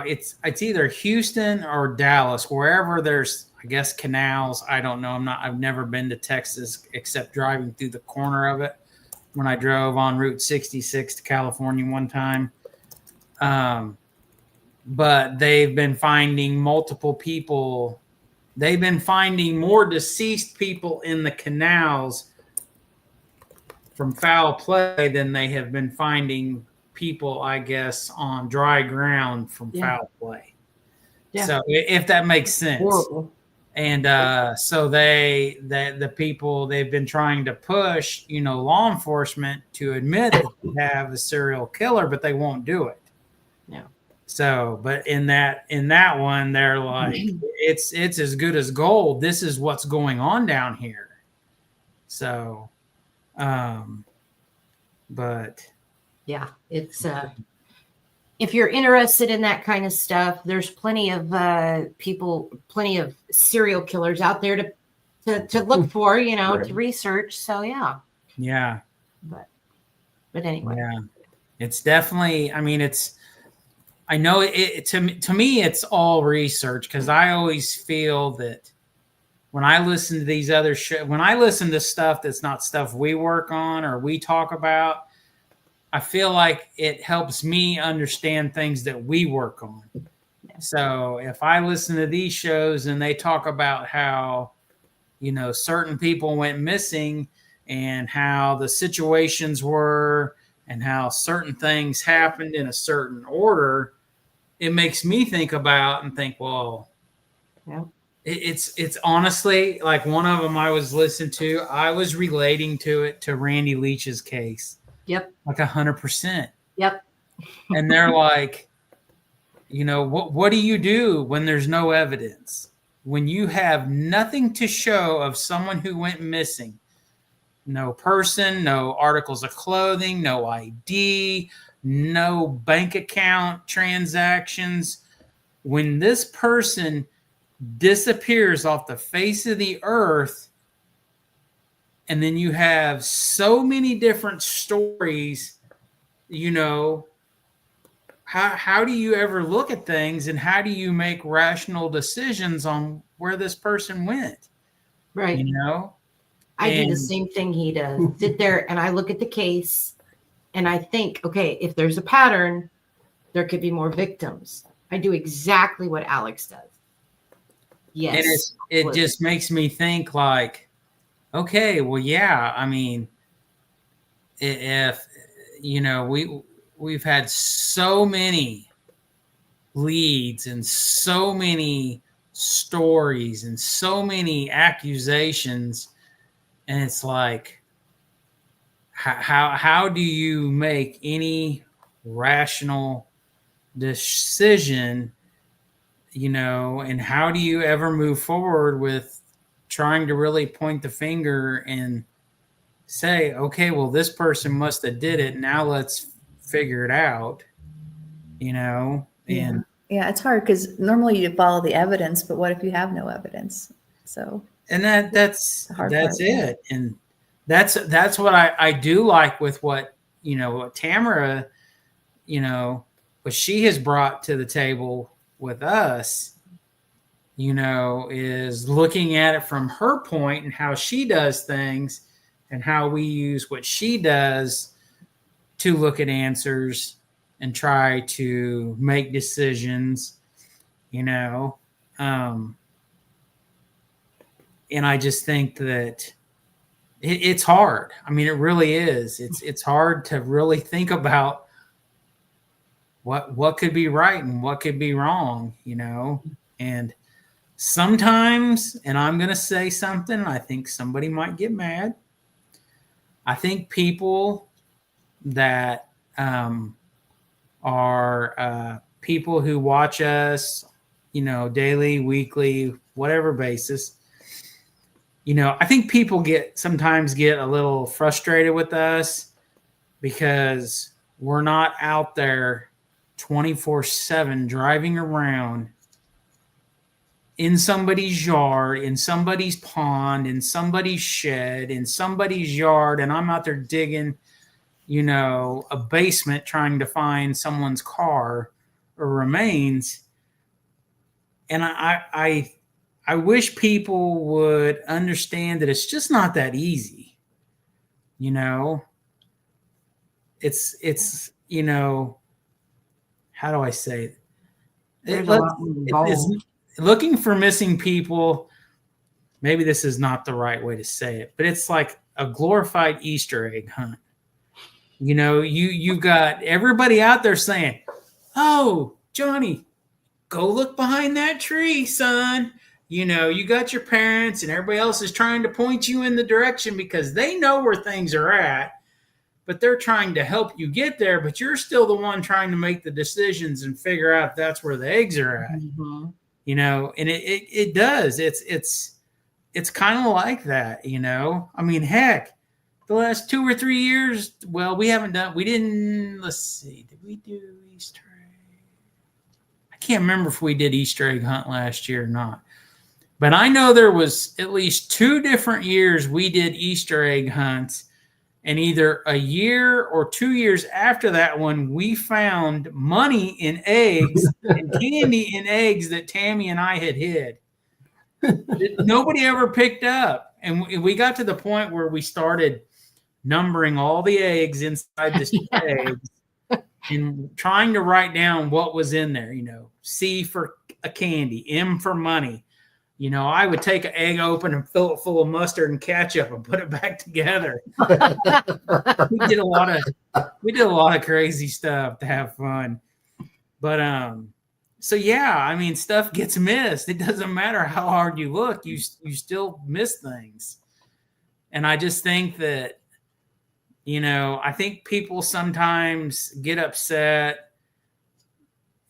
it's either Houston or Dallas, wherever there's, I guess, canals. I don't know. I've never been to Texas except driving through the corner of it when I drove on Route 66 to California one time. But they've been finding multiple people. They've been finding more deceased people in the canals from foul play than they have been finding people, I guess, on dry ground from foul play. Yeah. So if that makes sense. Horrible. And so the people, they've been trying to push, law enforcement to admit that they have a serial killer, but they won't do it. Yeah. So, but in that one, they're like, it's as good as gold. This is what's going on down here. So, but yeah, it's if you're interested in that kind of stuff, there's plenty of plenty of serial killers out there to look for, right. To research. So yeah. But anyway, yeah, it's definitely. I mean, I know it to me, it's all research, because I always feel that when I listen to these other when I listen to stuff that's not stuff we work on or we talk about, I feel like it helps me understand things that we work on. Yeah. So if I listen to these shows and they talk about how, certain people went missing and how the situations were and how certain things happened in a certain order, it makes me think about and think, well, yeah. It's honestly, like one of them I was listening to, I was relating to it to Randy Leach's case. Yep. Like 100%. Yep. And they're like, what do you do when there's no evidence? When you have nothing to show of someone who went missing, no person, no articles of clothing, no ID, no bank account transactions. When this person disappears off the face of the earth, and then you have so many different stories, how do you ever look at things, and how do you make rational decisions on where this person went? Right. I do the same thing he does. Sit there and I look at the case and I think, okay, if there's a pattern, there could be more victims. I do exactly what Alex does. Yes. And it just makes me think like, okay, well, yeah, I mean, if, we've had so many leads and so many stories and so many accusations, and it's like, how do you make any rational decision, and how do you ever move forward with trying to really point the finger and say, okay, well, this person must have did it. Now let's figure it out, and yeah, it's hard because normally you follow the evidence, but what if you have no evidence? So, and that's it. And that's what I do like with what Tamara, what she has brought to the table with us, is looking at it from her point and how she does things and how we use what she does to look at answers and try to make decisions, you know. And I just think that it's hard. I mean, it really is. It's hard to really think about what could be right and what could be wrong, you know. And sometimes, and I'm going to say something, I think somebody might get mad. I think people that are people who watch us, you know, daily, weekly, whatever basis, you know, I think people sometimes get a little frustrated with us because we're not out there 24/7 driving around in somebody's yard, in somebody's pond, in somebody's shed, in somebody's yard, and I'm out there digging, you know, a basement trying to find someone's car or remains. And I wish people would understand that it's just not that easy. You know, it's you know, how do I say it? It's looking for missing people. Maybe this is not the right way to say it, but it's like a glorified Easter egg hunt. You know, you got everybody out there saying, "Oh, Johnny, go look behind that tree, son." You know, you got your parents and everybody else is trying to point you in the direction because they know where things are at, but they're trying to help you get there, but you're still the one trying to make the decisions and figure out that's where the eggs are at. Mm-hmm. You know, and it does. It's kind of like that, you know. I mean, heck, the last 2 or 3 years, well, let's see, did we do Easter egg? I can't remember if we did Easter egg hunt last year or not. But I know there was at least 2 different years we did Easter egg hunts, and either a year or 2 years after that one, we found money in eggs and candy in eggs that Tammy and I had hid. Nobody ever picked up. And we got to the point where we started numbering all the eggs inside this eggs and trying to write down what was in there. You know, C for a candy, M for money. You know, I would take an egg open and fill it full of mustard and ketchup and put it back together. we did a lot of crazy stuff to have fun. But so yeah, I mean, stuff gets missed. It doesn't matter how hard you look, you still miss things. And I just think that, you know, I think people sometimes get upset,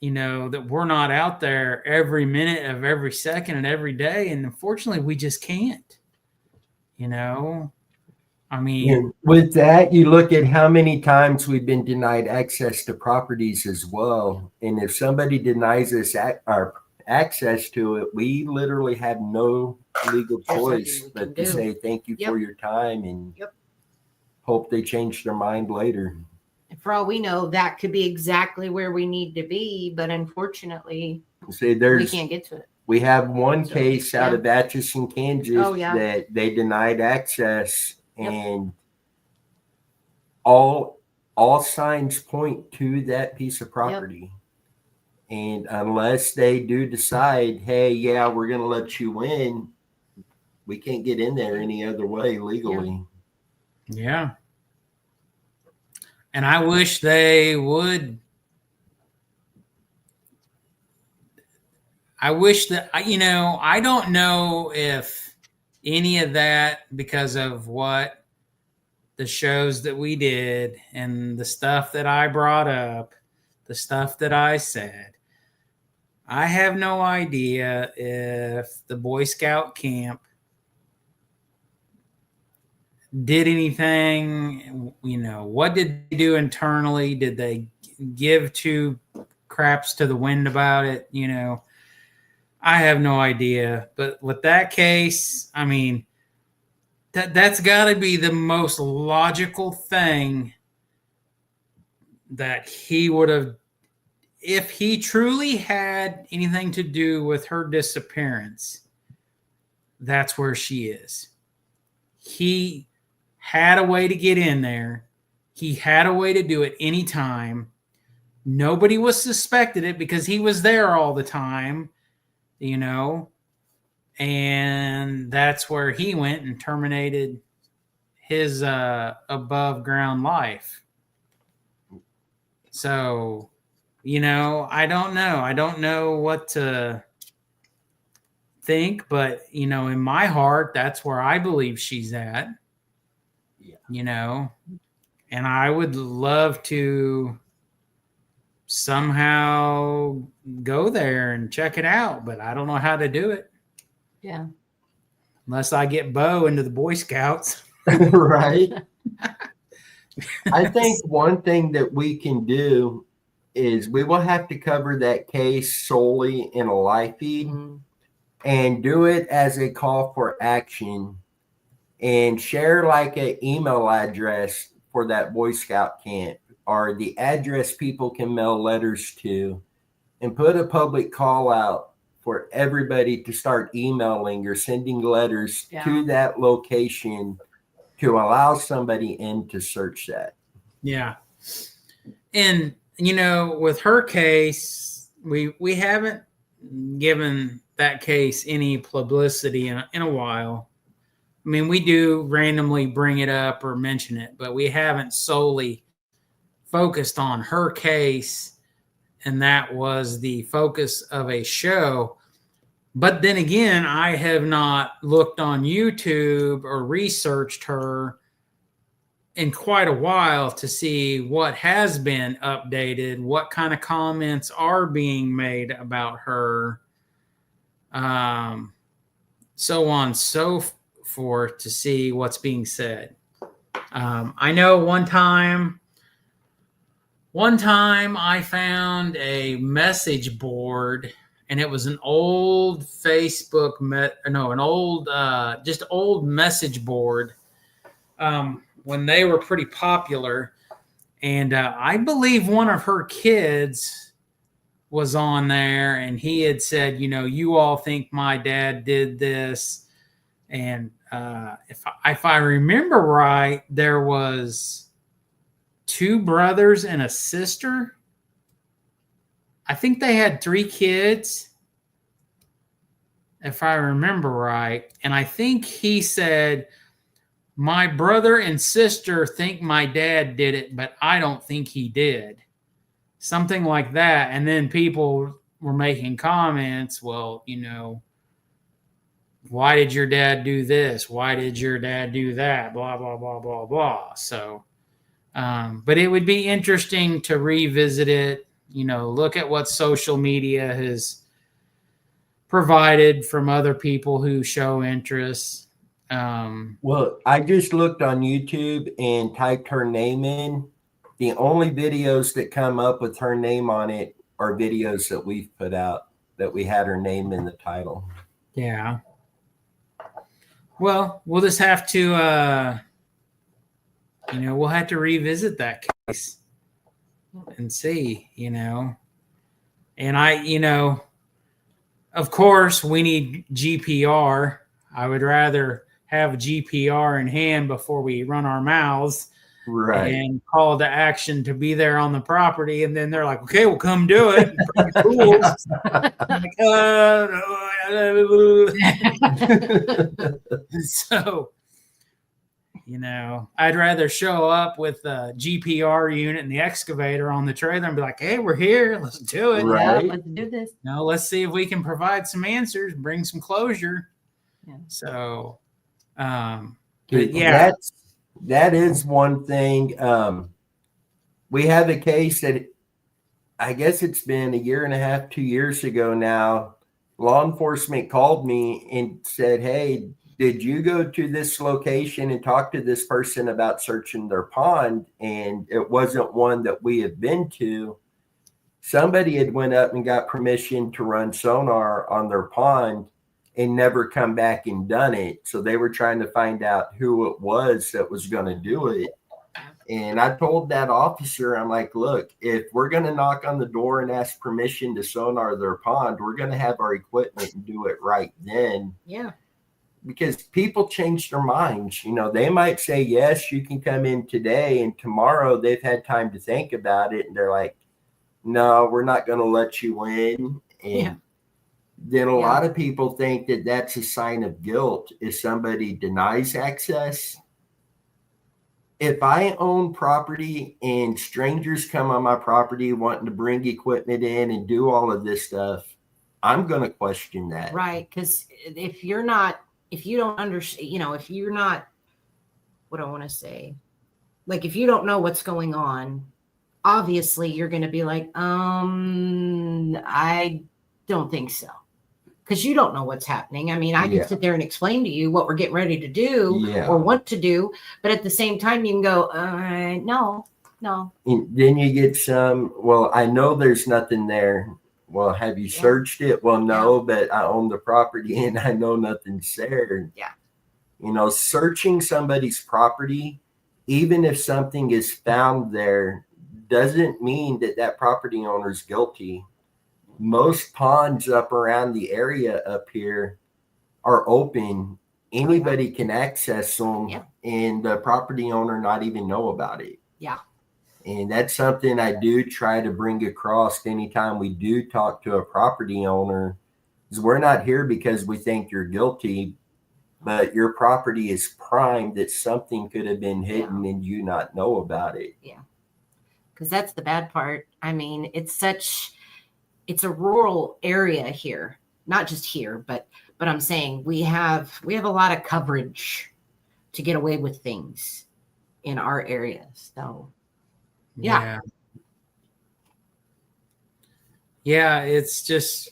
you know, that we're not out there every minute of every second and every day. And unfortunately, we just can't, you know. I mean, and with that, you look at how many times we've been denied access to properties as well. And if somebody denies us our access to it, we literally have no legal choice but to say thank you for your time and hope they change their mind later. For all we know, that could be exactly where we need to be, but unfortunately, we can't get to it. We have one case out of Atchison, Kansas that they denied access, and all signs point to that piece of property. And unless they do decide, hey, we're going to let you in, we can't get in there any other way legally. Yeah. And I wish they would. I wish that, you know, I don't know if any of that, because of what the shows that we did and the stuff that I brought up, the stuff that I said, I have no idea if the Boy Scout camp did anything. You know, what did they do internally? Did they give 2 craps to the wind about it? You know, I have no idea. But with that case, I mean, that's got to be the most logical thing that he would have, if he truly had anything to do with her disappearance. That's where she is. He had a way to get in there. He had a way to do it anytime. Nobody was suspected it because he was there all the time, you know, and that's where he went and terminated his above ground life. So, you know, I don't know. I don't know what to think, but, you know, in my heart, that's where I believe she's at. Yeah. You know, and I would love to somehow go there and check it out, but I don't know how to do it. Yeah. Unless I get Bo into the Boy Scouts. Right. I think one thing that we can do is we will have to cover that case solely in a live feed and do it as a call for action and share like an email address for that Boy Scout camp or the address people can mail letters to, and put a public call out for everybody to start emailing or sending letters to that location to allow somebody in to search that. Yeah. And, you know, with her case, we haven't given that case any publicity in a while. I mean, we do randomly bring it up or mention it, but we haven't solely focused on her case, and that was the focus of a show. But then again, I have not looked on YouTube or researched her in quite a while to see what has been updated, what kind of comments are being made about her, so on, so forth, to see what's being said. I know one time I found a message board, and it was an old Facebook, just old message board when they were pretty popular. And I believe one of her kids was on there, and he had said, you know, you all think my dad did this. And if I remember right, there was 2 brothers and a sister. I think they had 3 kids, if I remember right. And I think he said, my brother and sister think my dad did it, but I don't think he did. Something like that. And then people were making comments, well, you know, why did your dad do this? Why did your dad do that? Blah, blah, blah, blah, blah. So, but it would be interesting to revisit it, you know, look at what social media has provided from other people who show interest. Well, I just looked on YouTube and typed her name in. The only videos that come up with her name on it are videos that we've put out that we had her name in the title. Yeah. Well, we'll just have to, you know, we'll have to revisit that case and see, you know. And you know, of course, we need GPR. I would rather have GPR in hand before we run our mouths, right, and call to action to be there on the property. And then they're like, okay, we'll come do it. And bring the tools. So, you know, I'd rather show up with a GPR unit and the excavator on the trailer and be like, hey, we're here. Let's do it. Right. Yeah, let's do this. Now, let's see if we can provide some answers, bring some closure. Yeah. So, yeah, that is one thing. We have a case that I guess it's been 1.5 years, 2 years ago now. Law enforcement called me and said, hey, did you go to this location and talk to this person about searching their pond? And it wasn't one that we had been to. Somebody had went up and got permission to run sonar on their pond and never come back and done it. So they were trying to find out who it was that was going to do it. And I told that officer, I'm like, look, if we're going to knock on the door and ask permission to sonar their pond, we're going to have our equipment and do it right then. Yeah. Because people change their minds. You know, they might say, yes, you can come in today. And tomorrow they've had time to think about it. And they're like, no, we're not going to let you in. And Yeah. then a lot of people think that that's a sign of guilt if somebody denies access. If I own property and strangers come on my property wanting to bring equipment in and do all of this stuff, I'm going to question that. Right. Because if you don't understand, if you're not, what do I want to say? Like, if you don't know what's going on, obviously you're going to be like, I don't think so. Because you don't know what's happening. I mean, I can sit there and explain to you what we're getting ready to do or want to do. But at the same time, you can go, no. And then you get some, well, I know there's nothing there. Well, have you searched it? Well, no, but I own the property and I know nothing's there. Yeah. Searching somebody's property, even if something is found there, doesn't mean that property owner is guilty. Most ponds up around the area up here are open. Anybody can access them and the property owner not even know about it. Yeah. And that's something I do try to bring across anytime we do talk to a property owner, is we're not here because we think you're guilty, but your property is primed that something could have been hidden and you not know about it. Yeah. Because that's the bad part. I mean, it's a rural area here, not just here, but I'm saying we have a lot of coverage to get away with things in our area. So yeah, it's just,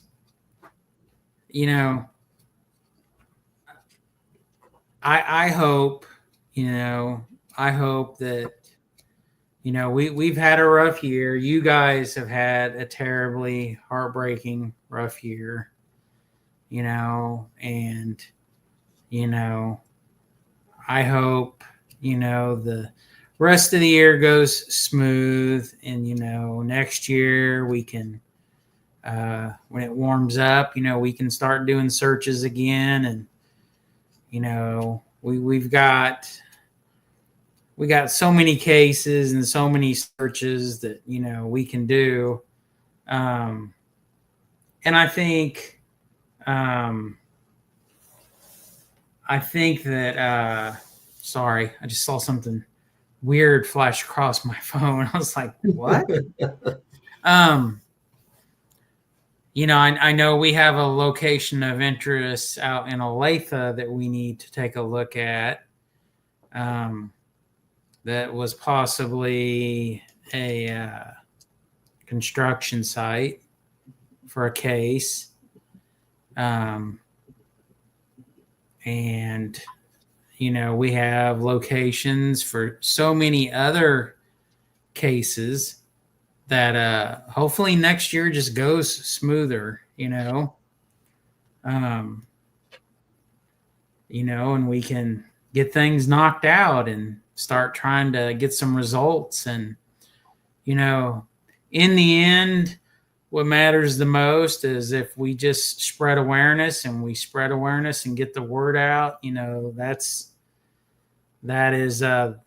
I hope that, we've had a rough year. You guys have had a terribly heartbreaking rough year, and, I hope, the rest of the year goes smooth, and, next year we can, when it warms up, we can start doing searches again. And, we got so many cases and so many searches that, we can do. And I think that, sorry, I just saw something weird flash across my phone. I was like, what? I know we have a location of interest out in Olathe that we need to take a look at. That was possibly a construction site for a case. And, we have locations for so many other cases that hopefully next year just goes smoother, and we can get things knocked out and start trying to get some results. And, in the end, what matters the most is if we just spread awareness and get the word out, that is, the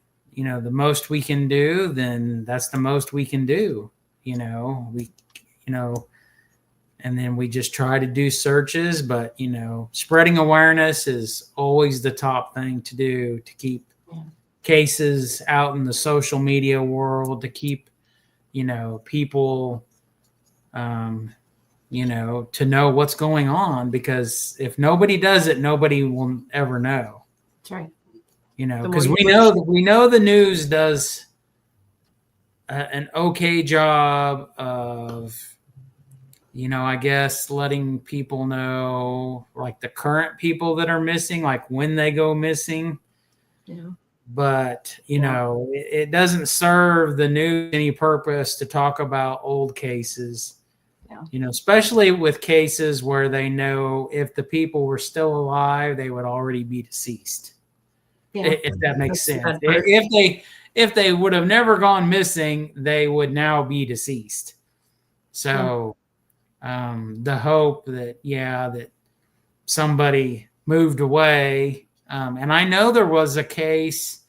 most we can do, then that's the most we can do. And then we just try to do searches, but, spreading awareness is always the top thing to do, to keep cases out in the social media world, to keep, people, to know what's going on, because if nobody does it, nobody will ever know. That's right. Because we know the news does an okay job of, I guess letting people know, like the current people that are missing, like when they go missing. Yeah. But, it doesn't serve the news any purpose to talk about old cases, especially with cases where they know if the people were still alive, they would already be deceased. Yeah. If that makes sense. If they would have never gone missing, they would now be deceased. So the hope that, that somebody moved away. And I know there was a case,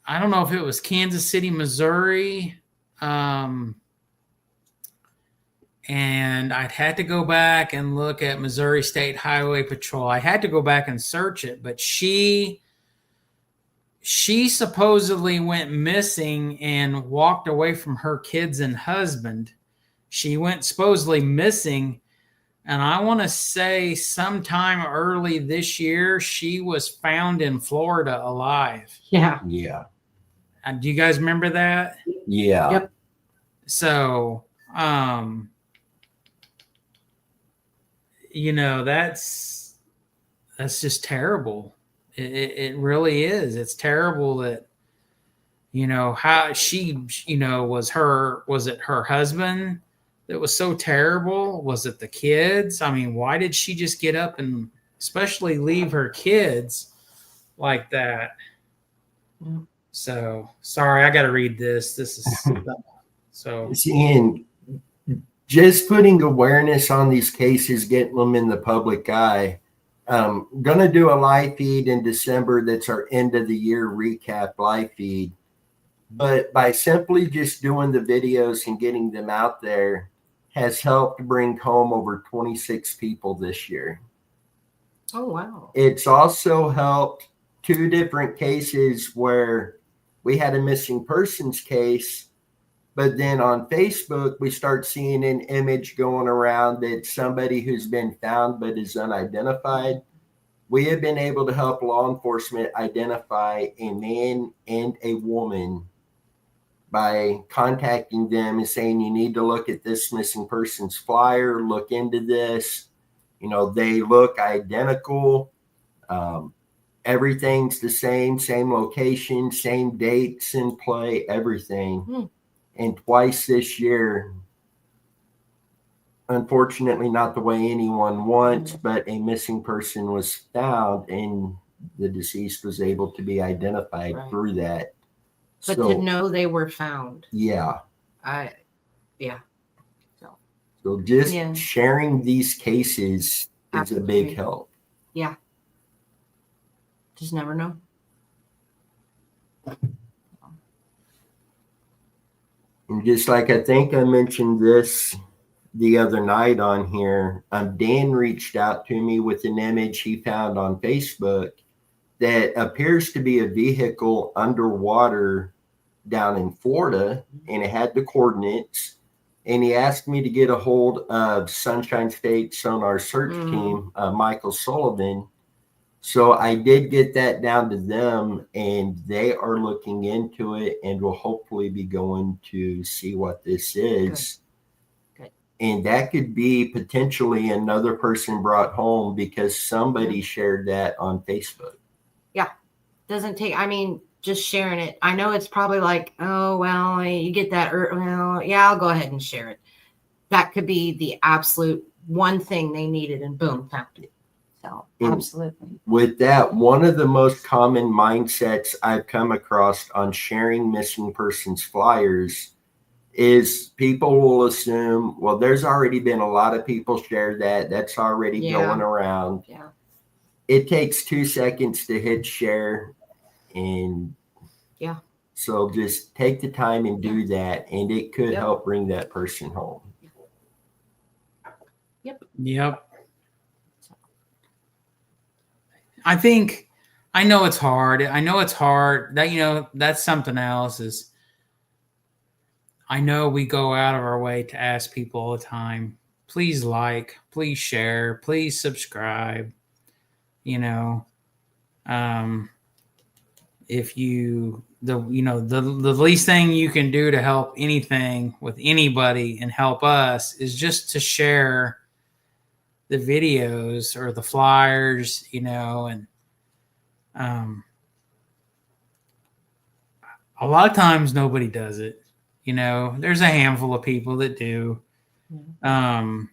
I don't know if it was Kansas City, Missouri, and I'd had to go back and look at Missouri State Highway Patrol. I had to go back and search it, but she supposedly went missing and walked away from her kids and husband. She went supposedly missing, and I want to say sometime early this year, she was found in Florida alive. Yeah. Yeah. Do you guys remember that? Yeah. Yep. So, you know, that's just terrible. It really is. It's terrible that, you know, how she, you know, was it her husband that was so terrible? Was it the kids? I mean, why did she just get up and especially leave her kids like that? Yeah. So sorry, I got to read this. This is so. And just putting awareness on these cases, getting them in the public eye. Gonna do a live feed in December. That's our end of the year recap live feed. But by simply just doing the videos and getting them out there has helped bring home over 26 people this year. Oh, wow. It's also helped 2 different cases where we had a missing persons case, but then on Facebook, we start seeing an image going around that somebody who's been found but is unidentified. We have been able to help law enforcement identify a man and a woman by contacting them and saying, you need to look at this missing persons flyer, look into this. You know, they look identical. Everything's the same location, same dates in play, everything. And twice this year, unfortunately, not the way anyone wants, but a missing person was found and the deceased was able to be identified through that. But to know they were found. Yeah. Yeah. So just sharing these cases is a big help. Yeah. Just never know. And just like I think I mentioned this the other night on here, Dan reached out to me with an image he found on Facebook that appears to be a vehicle underwater down in Florida, and it had the coordinates. And he asked me to get a hold of Sunshine State Sonar Search Team, Michael Sullivan. So I did get that down to them, and they are looking into it and will hopefully be going to see what this is. Good. And that could be potentially another person brought home because somebody shared that on Facebook. Yeah. Doesn't take, I mean, just sharing it. I know it's probably like, oh, well, you get that. Well, yeah, I'll go ahead and share it. That could be the absolute one thing they needed, and boom, found it. So, absolutely. With that, one of the most common mindsets I've come across on sharing missing persons flyers is people will assume, well, there's already been a lot of people share that. That's already going around. Yeah. It takes 2 seconds to hit share. And so just take the time and do that, and it could help bring that person home. Yep. I know it's hard. That, you know, that's something else is, I know we go out of our way to ask people all the time, please like, please share, please subscribe, you know, if you, the least thing you can do to help anything with anybody and help us is just to share the videos or the flyers, you know, and a lot of times nobody does it. You know, there's a handful of people that do. And,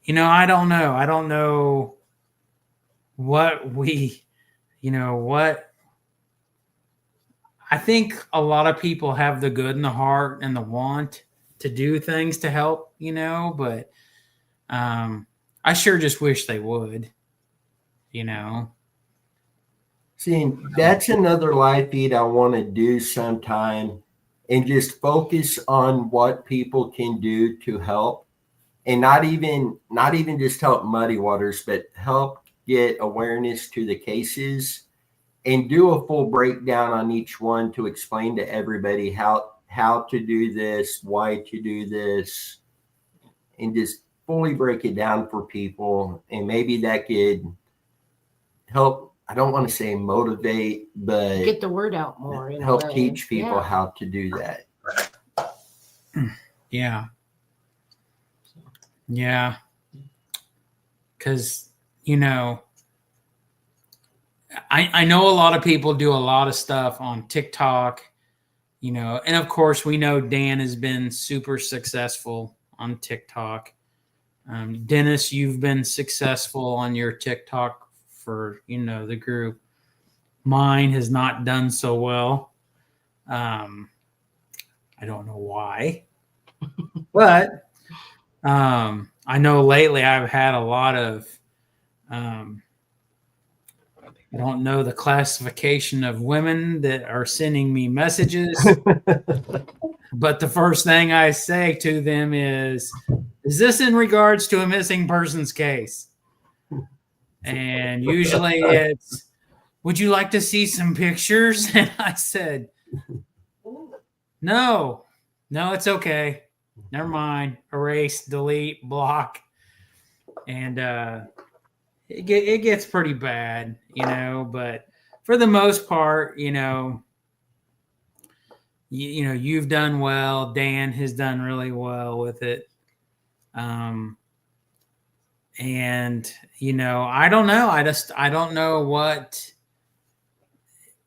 you know, I don't know what we, you know, what I think a lot of people have the good in the heart and the want to do things to help, you know, but I sure just wish they would, you know. See, that's another live feed I want to do sometime. and just focus on what people can do to help, and not even just help Muddy Waters, but help get awareness to the cases and do a full breakdown on each one to explain to everybody how to do this, why to do this, and just fully break it down for people. And maybe that could help, I don't want to say motivate, but Get the word out more. In a help way. teach people Yeah. how to do that. Yeah. Yeah. Because, I know a lot of people do a lot of stuff on TikTok, and of course we know Dan has been super successful on TikTok. Dennis, you've been successful on your TikTok for, the group. Mine has not done so well. I don't know why, but I know lately I've had a lot of, I don't know the classification of women that are sending me messages, but the first thing I say to them is this in regards to a missing persons case? And usually it's, would you like to see some pictures? And I said, no, it's okay. Never mind. Erase, delete, block. And it gets pretty bad, but for the most part, you've done well. Dan has done really well with it. And, I don't know. I don't know what,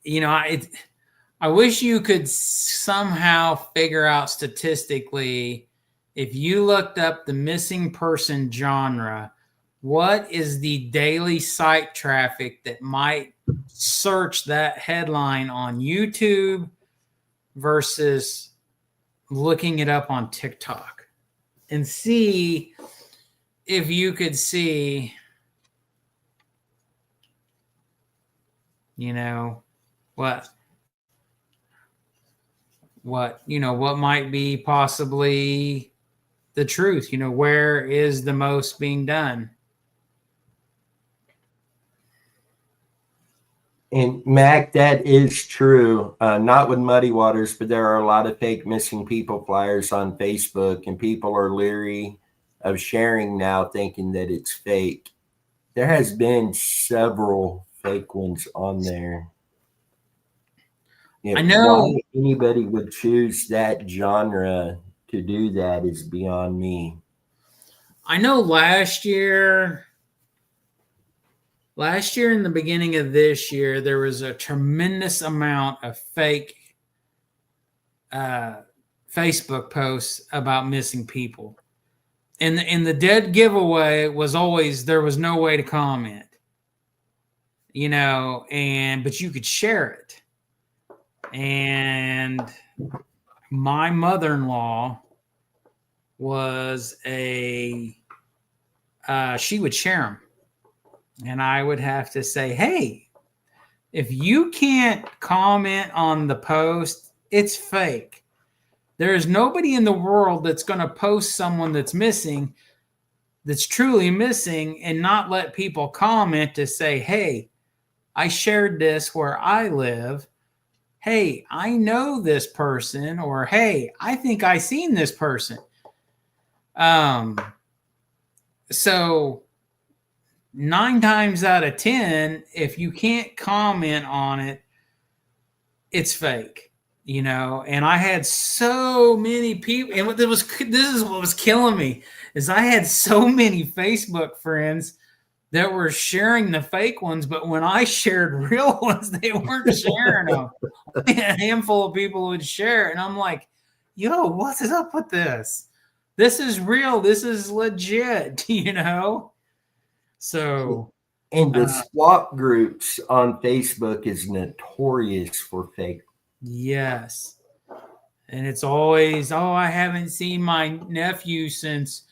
I wish you could somehow figure out statistically, if you looked up the missing person genre, what is the daily site traffic that might search that headline on YouTube versus looking it up on TikTok, and see if you could see, what might be possibly the truth, where is the most being done. And Mac, that is true. Not with Muddy Waters, but there are a lot of fake missing people flyers on Facebook, and people are leery of sharing now, thinking that it's fake. There has been several fake ones on there. I know why anybody would choose that genre to do that is beyond me. I know last year in the beginning of this year, there was a tremendous amount of fake Facebook posts about missing people. And the dead giveaway was always, there was no way to comment, but you could share it. And my mother-in-law was she would share them. And I would have to say, hey, if you can't comment on the post, it's fake. There is nobody in the world that's going to post someone that's missing, that's truly missing, and not let people comment to say, hey, I shared this where I live. Hey, I know this person, or hey, I think I seen this person. So 9 times out of 10, if you can't comment on it, it's fake, and I had so many people, and this is what was killing me, is I had so many Facebook friends that were sharing the fake ones, but when I shared real ones, they weren't sharing them. A handful of people would share, and I'm like, yo, what's up with this? This is real. This is legit, So, and the swap groups on Facebook is notorious for fake. Yes. And it's always, I haven't seen my nephew since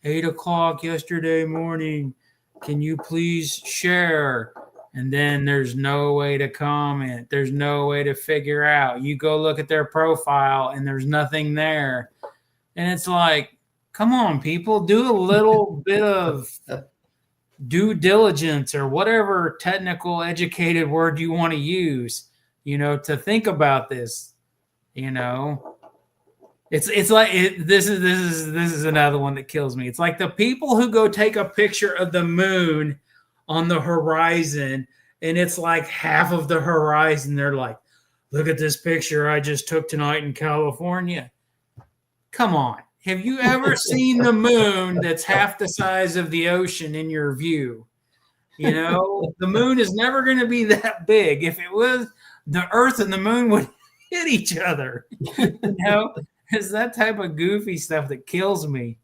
8 o'clock yesterday morning. Can you please share? And then there's no way to comment. There's no way to figure out. You go look at their profile and there's nothing there. And it's like, come on, people, do a little bit of due diligence or whatever technical educated word you want to use, to think about this. It's like this is another one that kills me. It's like the people who go take a picture of the moon on the horizon, and it's like half of the horizon. They're like, look at this picture I just took tonight in California. Come on. Have you ever seen the moon that's half the size of the ocean in your view? The moon is never going to be that big. If it was, the Earth and the moon would hit each other. It's that type of goofy stuff that kills me.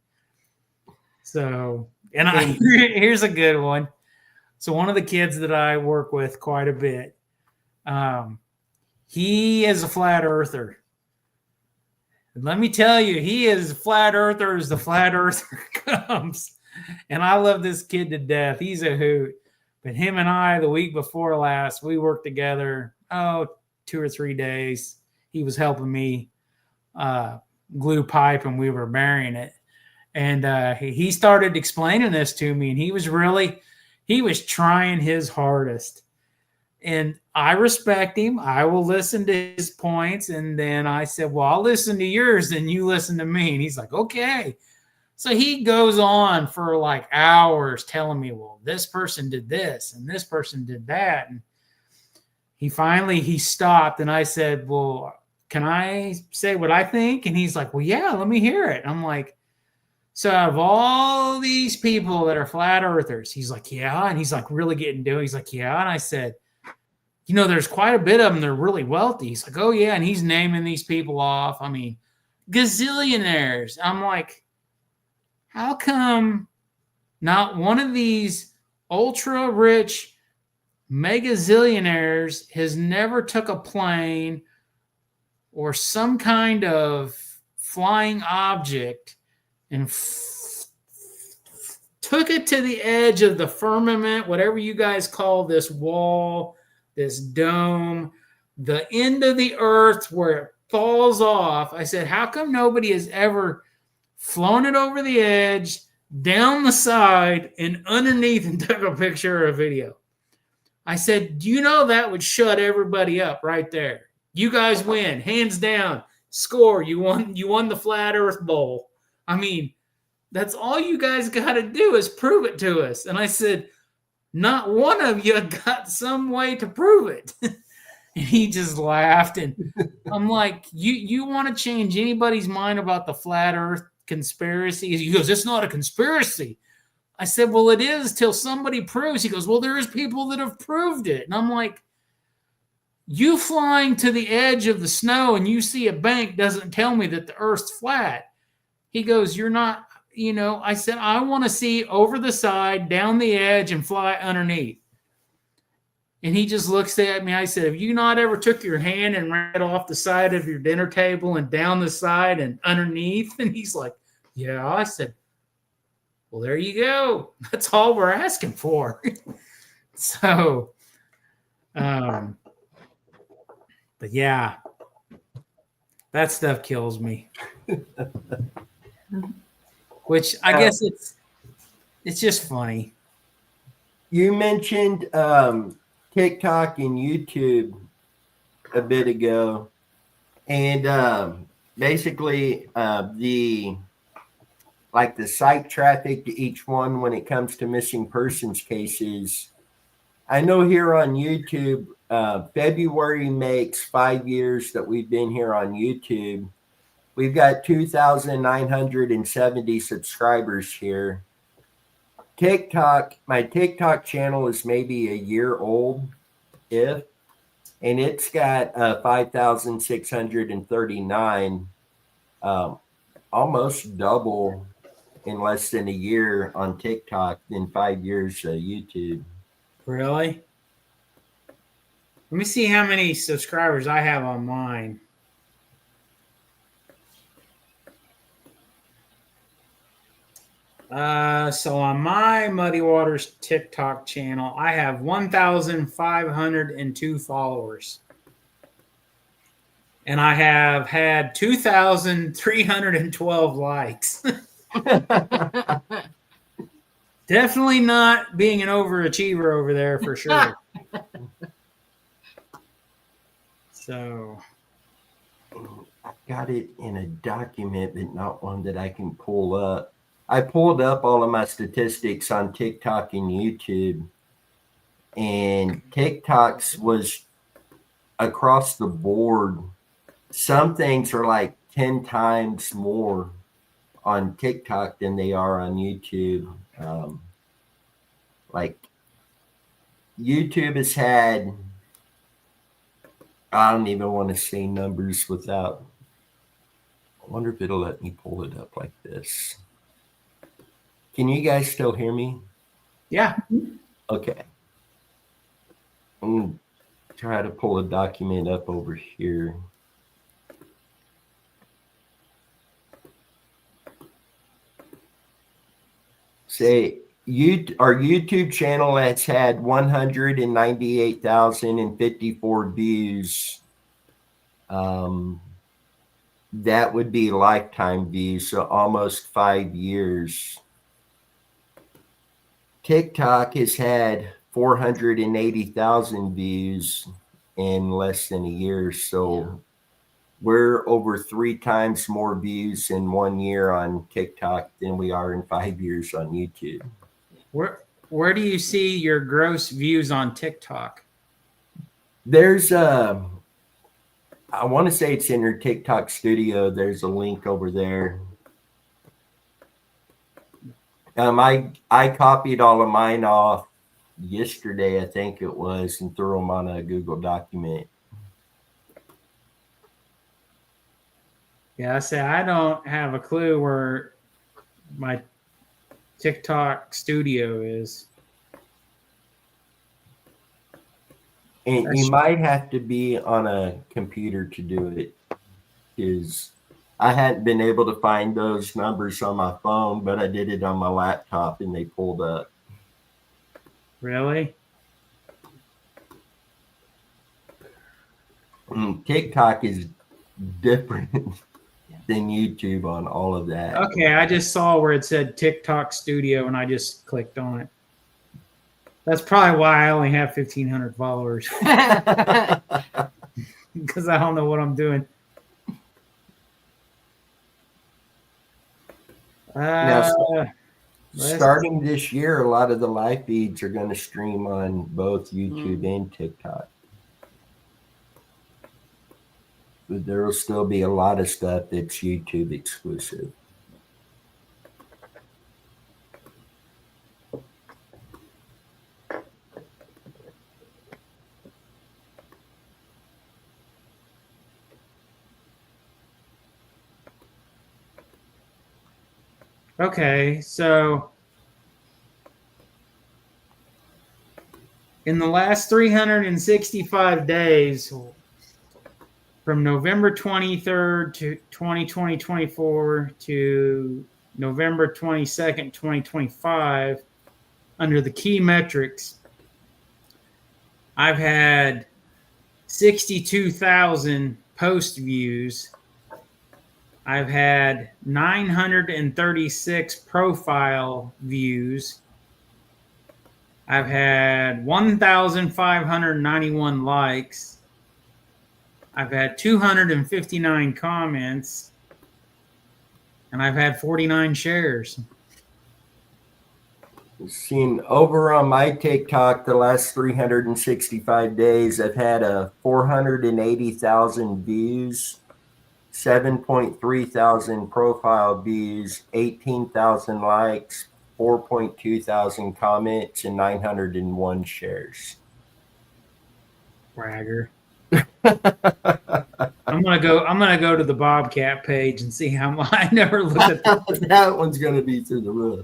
So, here's a good one. So one of the kids that I work with quite a bit, he is a flat earther. And let me tell you, he is a flat earther as the flat earther comes. And I love this kid to death. He's a hoot. But him and I, the week before last, we worked together, 2 or 3 days. He was helping me glue pipe, and we were burying it. And he started explaining this to me, and he was trying his hardest. And I respect him. I will listen to his points. And then I said, well, I'll listen to yours and you listen to me. And he's like, okay. So he goes on for like hours telling me, well, this person did this and this person did that. And he stopped, and I said, well, can I say what I think? And he's like, well, yeah, let me hear it. I'm like, so out of all these people that are flat earthers, he's like, yeah. And he's like really getting to it. He's like, yeah. And I said, there's quite a bit of them. They're really wealthy. He's like, oh yeah. And he's naming these people off. I mean, gazillionaires. I'm like, how come not one of these ultra rich mega zillionaires has never took a plane or some kind of flying object and took it to the edge of the firmament, whatever you guys call this wall, this dome, the end of the earth where it falls off. I said, how come nobody has ever flown it over the edge, down the side, and underneath and took a picture or a video? I said, do you know that would shut everybody up right there? You guys win, hands down, score. You won the Flat Earth Bowl. I mean, that's all you guys got to do is prove it to us. And I said, not one of you got some way to prove it. And he just laughed. And I'm like, you want to change anybody's mind about the flat earth conspiracy? He goes, it's not a conspiracy. I said, well, it is till somebody proves. He goes, well, there is people that have proved it. And I'm like, you flying to the edge of the snow and you see a bank doesn't tell me that the earth's flat. He goes, you're not, I said, I want to see over the side, down the edge, and fly underneath. And he just looks at me. I said, have you not ever took your hand and ran it off the side of your dinner table and down the side and underneath? And he's like, yeah. I said, well, there you go. That's all we're asking for. So, but yeah, that stuff kills me. Which I guess it's just funny. You mentioned TikTok and YouTube a bit ago, and basically the site traffic to each one when it comes to missing persons cases. I know here on YouTube, February makes 5 years that we've been here on YouTube. We've got 2,970 subscribers here. TikTok, my TikTok channel is maybe a year old, and it's got 5,639, almost double in less than a year on TikTok than 5 years YouTube. Really? Let me see how many subscribers I have on mine. So on my Muddy Waters TikTok channel, I have 1,502 followers. And I have had 2,312 likes. Definitely not being an overachiever over there for sure. So I got it in a document, but not one that I can pull up. I pulled up all of my statistics on TikTok and YouTube, and TikTok's was across the board. Some things are like 10 times more on TikTok than they are on YouTube. Like YouTube has had, I don't even want to say numbers without, I wonder if it'll let me pull it up like this. Can you guys still hear me? yeah. Okay. I'm going to try to pull a document up over here. Say, our YouTube channel has had 198,054 views. That would be lifetime views, so almost 5 years. TikTok has had 480,000 views in less than a year, so we're over 3 times more views in 1 year on TikTok than we are in 5 years on YouTube. Where do you see your gross views on TikTok? There's I want to say it's in your TikTok studio. There's a link over there. I copied all of mine off yesterday, I think it was, and threw them on a Google document. Yeah, I say I don't have a clue where my TikTok studio is. And you might have to be on a computer to do it, because I hadn't been able to find those numbers on my phone, but I did it on my laptop and they pulled up. Really? TikTok is different than YouTube on all of that. Okay, I just saw where it said TikTok Studio and I just clicked on it. That's probably why I only have 1,500 followers. Because I don't know what I'm doing. Starting this year, a lot of the live feeds are going to stream on both YouTube and TikTok. But there will still be a lot of stuff that's YouTube exclusive. Okay, so in the last 365 days, from November 23rd to 2024 to November 22nd, 2025, under the key metrics, I've had 62,000 post views. I've had 936 profile views. I've had 1,591 likes. I've had 259 comments. And I've had 49 shares. Seeing over on my TikTok, the last 365 days, I've had 480,000 views. 7.3 thousand profile views, 18,000 likes, 4.2 thousand comments, and 901 shares. Bragger. I'm gonna go to the Bobcat page and see how much. I never looked at that. That one's gonna be through the roof.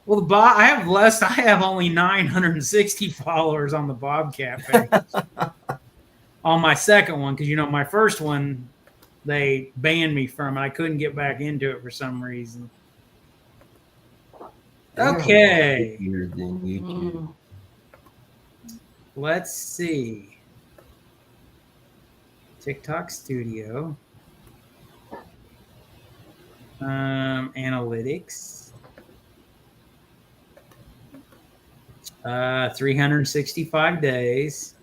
Well, I have only 960 followers on the Bobcat page. On my second one, because my first one, they banned me from it. I couldn't get back into it for some reason. Okay. Bigger than YouTube. Let's see. TikTok Studio. Analytics. 365 days.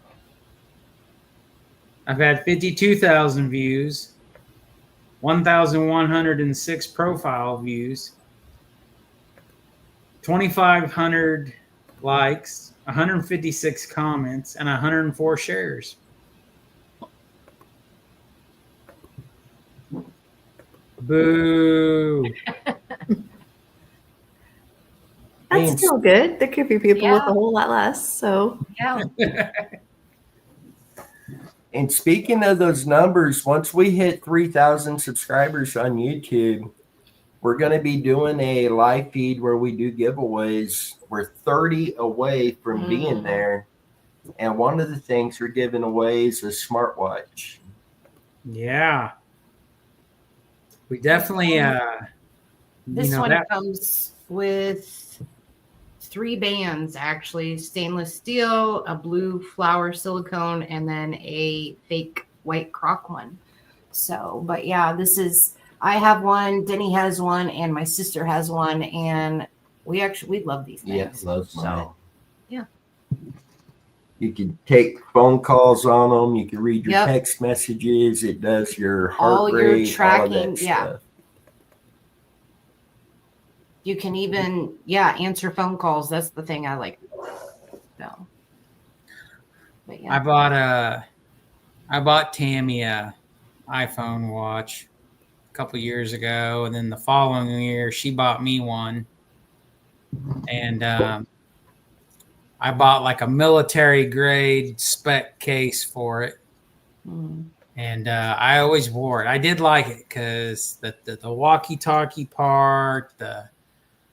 I've had 52,000 views, 1,106 profile views, 2,500 likes, 156 comments, and 104 shares. Boo. That's still good. There could be people with Yeah. a whole lot less. So Yeah. And speaking of those numbers, once we hit 3,000 subscribers on YouTube, we're going to be doing a live feed where we do giveaways. We're 30 away from being there. And one of the things we're giving away is a smartwatch. Yeah. We definitely, This one comes with 3 bands, actually: stainless steel, a blue flower silicone, and then a fake white croc one. So, but yeah, I have one, Denny has one, and my sister has one, and we love these things. Yeah, love mine. So, yeah. You can take phone calls on them. You can read your Yep. text messages. It does your heart All your rate, tracking, all of that yeah. stuff. You can even, answer phone calls. That's the thing I like. So, but yeah. I bought Tammy a iPhone watch a couple years ago, and then the following year she bought me one, and I bought like a military grade spec case for it. And I always wore it. I did like it because the walkie-talkie part,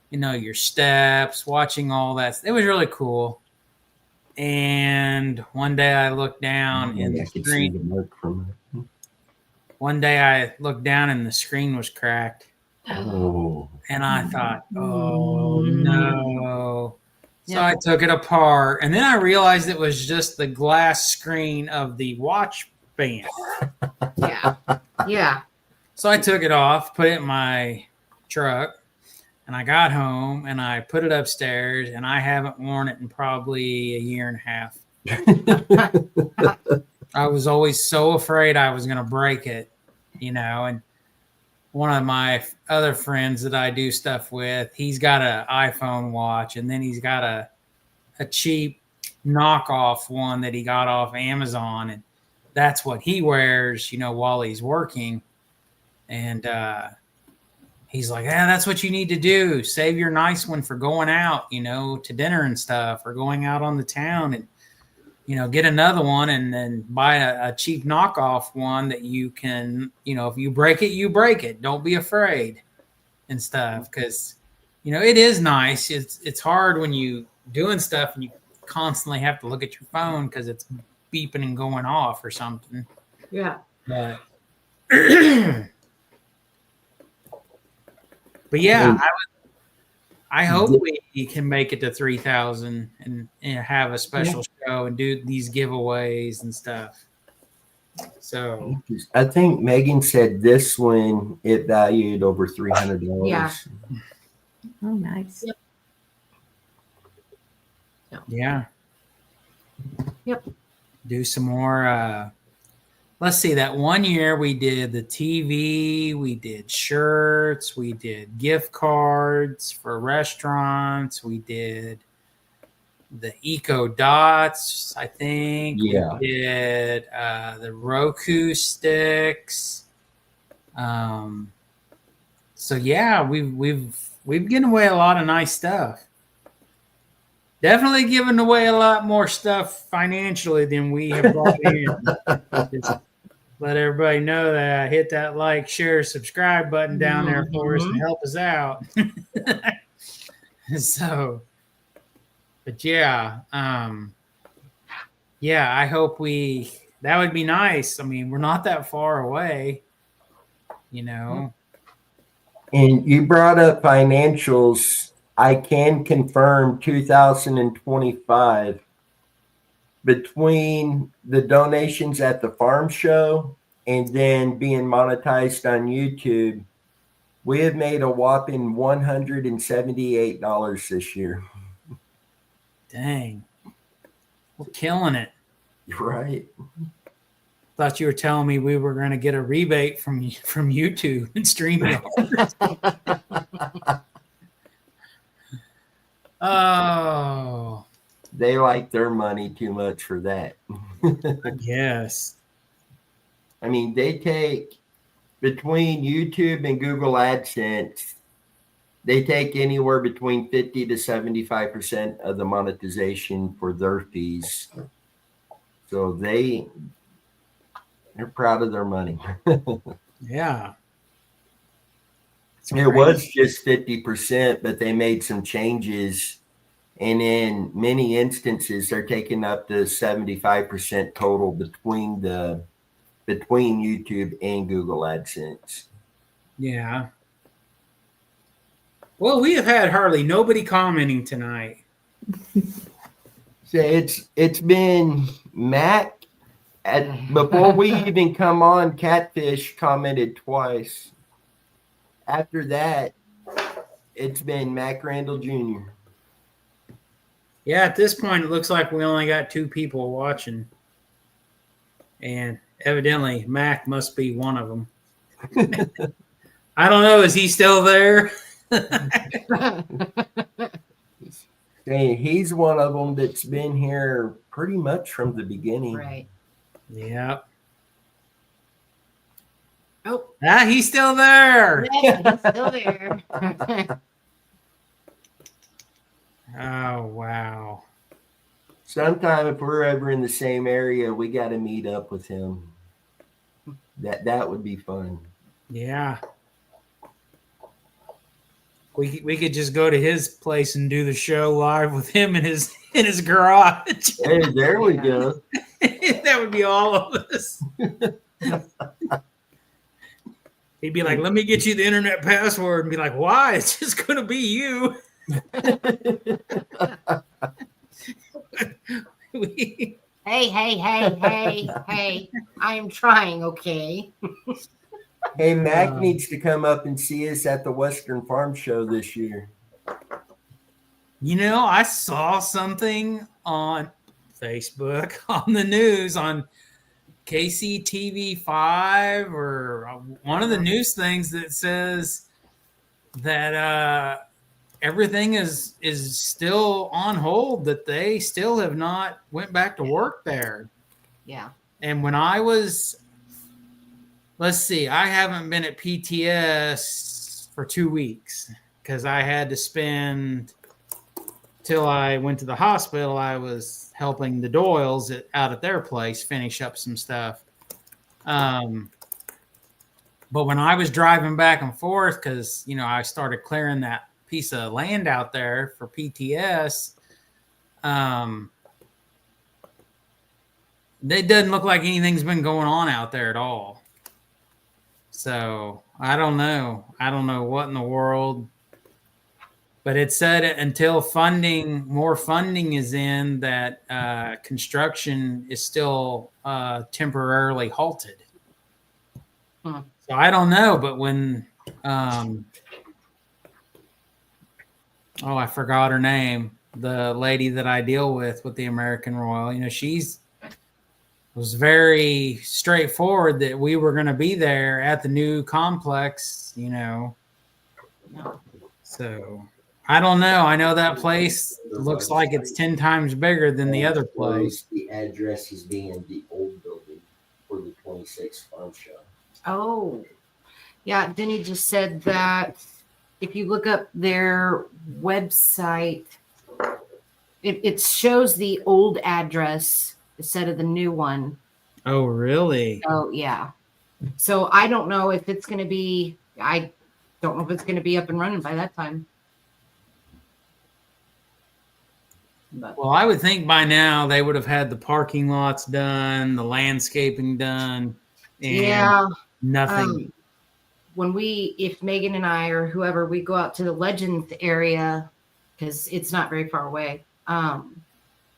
your steps, watching all that, it was really cool. And one day I looked down and the screen. One day I looked down and the screen was cracked. Oh. And I thought, oh no. So I took it apart, and then I realized it was just the glass screen of the watch band. Yeah. So I took it off, put it in my truck, and I got home and I put it upstairs, and I haven't worn it in probably a year and a half. I was always so afraid I was going to break it, and one of my other friends that I do stuff with, he's got an iPhone watch, and then he's got a cheap knockoff one that he got off Amazon, and that's what he wears, while he's working. And he's like, that's what you need to do. Save your nice one for going out, to dinner and stuff, or going out on the town, and get another one, and then buy a cheap knockoff one that you can, if you break it, you break it. Don't be afraid and stuff. Because, it is nice. It's hard when you doing stuff and you constantly have to look at your phone because it's beeping and going off or something. Yeah. But yeah, I hope we can make it to 3,000 and have a special show and do these giveaways and stuff. So I think Megan said this one, it valued over $300. Yeah. Oh, nice. Yeah. Yep. Do some more. Let's see, that one year we did the TV, we did shirts, we did gift cards for restaurants, we did the Eco Dots, I think. Yeah. We did the Roku sticks. So yeah, we've given away a lot of nice stuff. Definitely giving away a lot more stuff financially than we have brought in. Just let everybody know that. Hit that like, share, subscribe button down there for us and help us out. So, but yeah, I hope that would be nice. I mean, we're not that far away, And you brought up financials. I can confirm 2025 between the donations at the farm show and then being monetized on YouTube, we have made a whopping $178 this year. Dang. We're killing it. Right. Thought you were telling me we were going to get a rebate from YouTube and StreamYard. Oh. They like their money too much for that. Yes. I mean, they take between YouTube and Google AdSense, they take anywhere between 50 to 75% of the monetization for their fees. So they're proud of their money. Yeah. It was just 50%, but they made some changes. And in many instances, they're taking up to 75% total between YouTube and Google AdSense. Yeah. Well, we have had hardly nobody commenting tonight. So it's been Mac. Before we even come on, Catfish commented twice. After that, it's been Mac Randall Jr. Yeah, at this point, it looks like we only got 2 people watching. And evidently, Mac must be one of them. I don't know. Is he still there? He's one of them that's been here pretty much from the beginning. Right. Yeah. Oh, He's still there. yeah, he's still there. Oh, wow. Sometime if we're ever in the same area, we got to meet up with him. That would be fun. Yeah. We could just go to his place and do the show live with him in his garage. Hey, there we go. That would be all of us. He'd be like, "Let me get you the internet password," and be like, "Why? It's just going to be you." Hey. I am trying, okay? Hey, Mac needs to come up and see us at the Western Farm Show this year. You know, I saw something on Facebook, on the news, on KCTV5 or one of the news things that says that everything is still on hold, that they still have not went back to work there. Yeah. And when I was, let's see, I haven't been at PTS for 2 weeks because I had to spend, till I went to the hospital, I was helping the Doyles out at their place finish up some stuff. But when I was driving back and forth, because, you know, I started clearing that piece of land out there for PTS, it doesn't look like anything's been going on out there at all. So I don't know. I don't know what in the world. But it said until more funding is in, that construction is still temporarily halted. Hmm. So I don't know. But when, I forgot her name. The lady that I deal with the American Royal, you know, was very straightforward that we were going to be there at the new complex, you know. No. So I don't know. I know that place looks like it's 10 times bigger than the other place. The address is being the old building for the 26th Farm Show. Oh, yeah. Denny just said that if you look up their website, it shows the old address instead of the new one. Oh, really? Oh, yeah. So I don't know if it's going to be, I don't know if it's going to be up and running by that time. But, Well, I would think by now they would have had the parking lots done, the landscaping done, and yeah. nothing. If Megan and I or whoever, we go out to the Legends area because it's not very far away.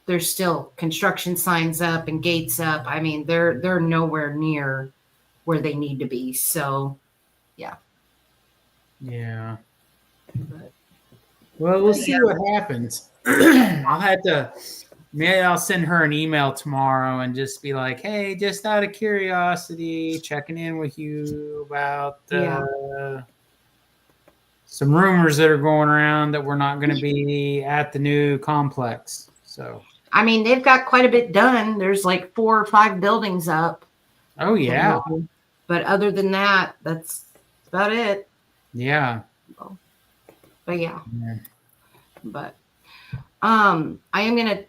There's still construction signs up and gates up. I mean, they're nowhere near where they need to be. So, Yeah. but, Well, we'll see what happens. Maybe I'll send her an email tomorrow and just be like, hey, just out of curiosity, checking in with you about some rumors that are going around that we're not going to be at the new complex. So, I mean, they've got quite a bit done. There's like 4 or 5 buildings up. oh yeah, But other than that, that's about it. yeah. But yeah. But I am gonna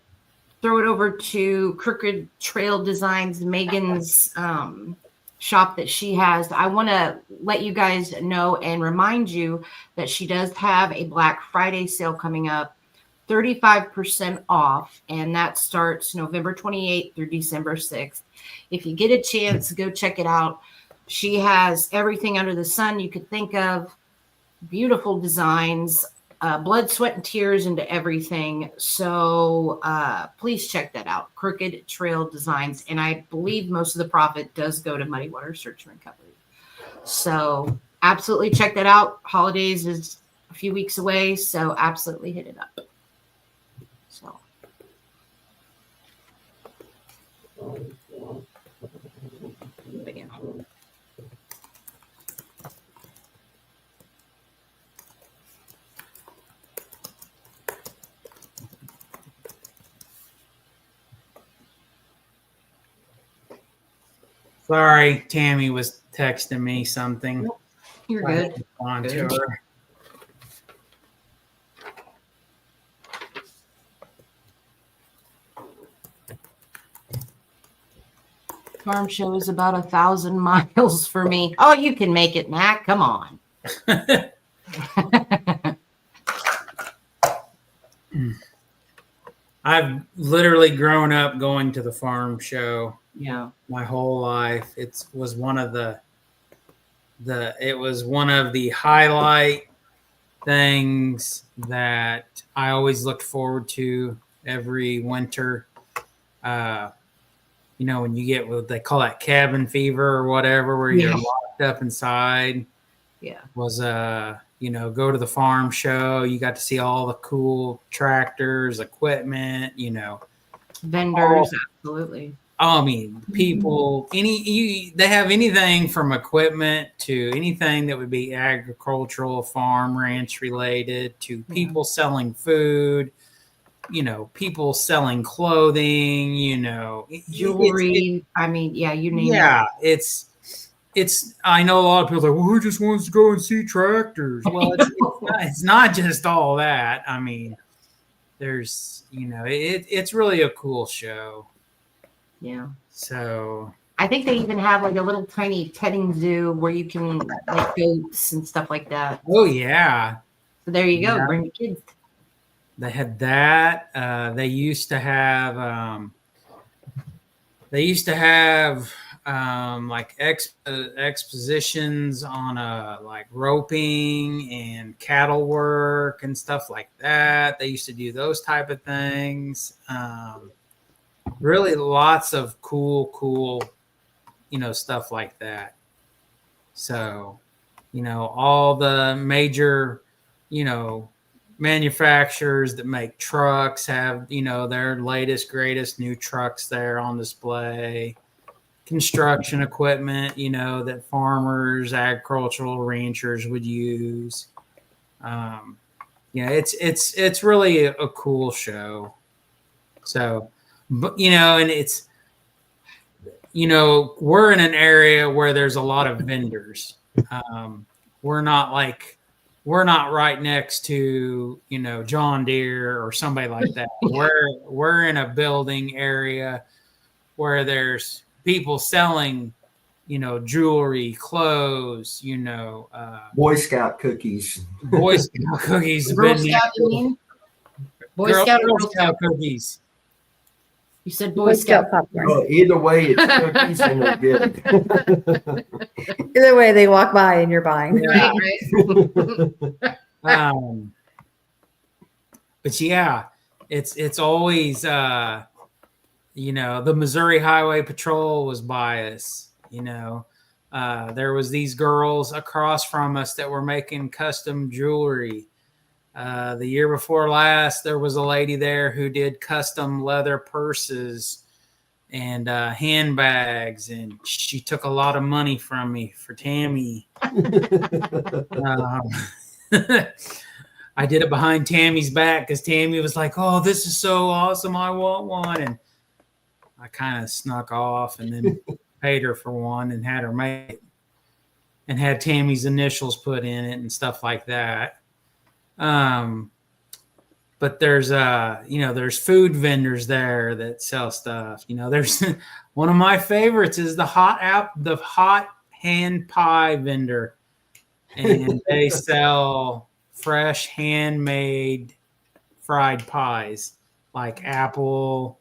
throw it over to Crooked Trail Designs, Megan's shop that she has. I want to let you guys know and remind you that she does have a Black Friday sale coming up, 35% off, and that starts November 28th through December 6th. If you get a chance, go check it out. She has everything under the sun you could think of, beautiful designs, blood, sweat, and tears into everything. So please check that out, Crooked Trail Designs. And I believe most of the profit does go to Muddy Water Search and Recovery. So absolutely check that out. Holidays is a few weeks away, so absolutely hit it up. So. But yeah. Sorry, Tammy was texting me something. You're good. On to her. Farm show is about 1,000 miles for me. Oh, you can make it, Mac. Come on. I've literally grown up going to the farm show. Yeah. My whole life. It was one of the highlight things that I always looked forward to every winter. You know, when you get what they call that cabin fever or whatever, where you're locked up inside. Yeah. Was you know, go to the farm show. You got to see all the cool tractors, equipment, you know. Vendors, absolutely. I mean, people, they have anything from equipment to anything that would be agricultural, farm, ranch related, to people selling food, you know, people selling clothing, you know, jewelry. I mean, yeah, you name it. Yeah, it's. I know a lot of people are like, well, who just wants to go and see tractors? Well, it's not just all that. I mean, there's, you know, it's really a cool show. Yeah. So I think they even have like a little tiny petting zoo where you can like goats and stuff like that. Oh yeah. So there you go. Yeah. Bring the kids. They had that. They used to have like expositions on like roping and cattle work and stuff like that. They used to do those type of things. Really lots of cool, you know, stuff like that. So, you know, all the major, you know, manufacturers that make trucks have, you know, their latest, greatest new trucks there on display. Construction equipment, you know, that farmers, agricultural ranchers would use. Yeah, it's really a cool show. So, but, you know, and it's, you know, we're in an area where there's a lot of vendors. We're not right next to, you know, John Deere or somebody like that. We're in a building area where there's people selling, you know, jewelry, clothes, you know, Boy Scout cookies. Boy Scout cookies. Girl Scout, you mean? Boy Scout or Girl Girl Scout Scout? cookies. You said Boy Scout. popcorn. Well, either way, it's cookies and they're good. Either way, they walk by and you're buying. Right. but yeah, it's always the Missouri Highway Patrol was by us. There was these girls across from us that were making custom jewelry. The year before last, there was a lady there who did custom leather purses and handbags, and she took a lot of money from me for Tammy. I did it behind Tammy's back because Tammy was like, "Oh, this is so awesome. I want one." And I kind of snuck off and then paid her for one and had her made it and had Tammy's initials put in it and stuff like that. But there's food vendors there that sell stuff. There's one of my favorites is the hot hand pie vendor, and they sell fresh handmade fried pies like apple,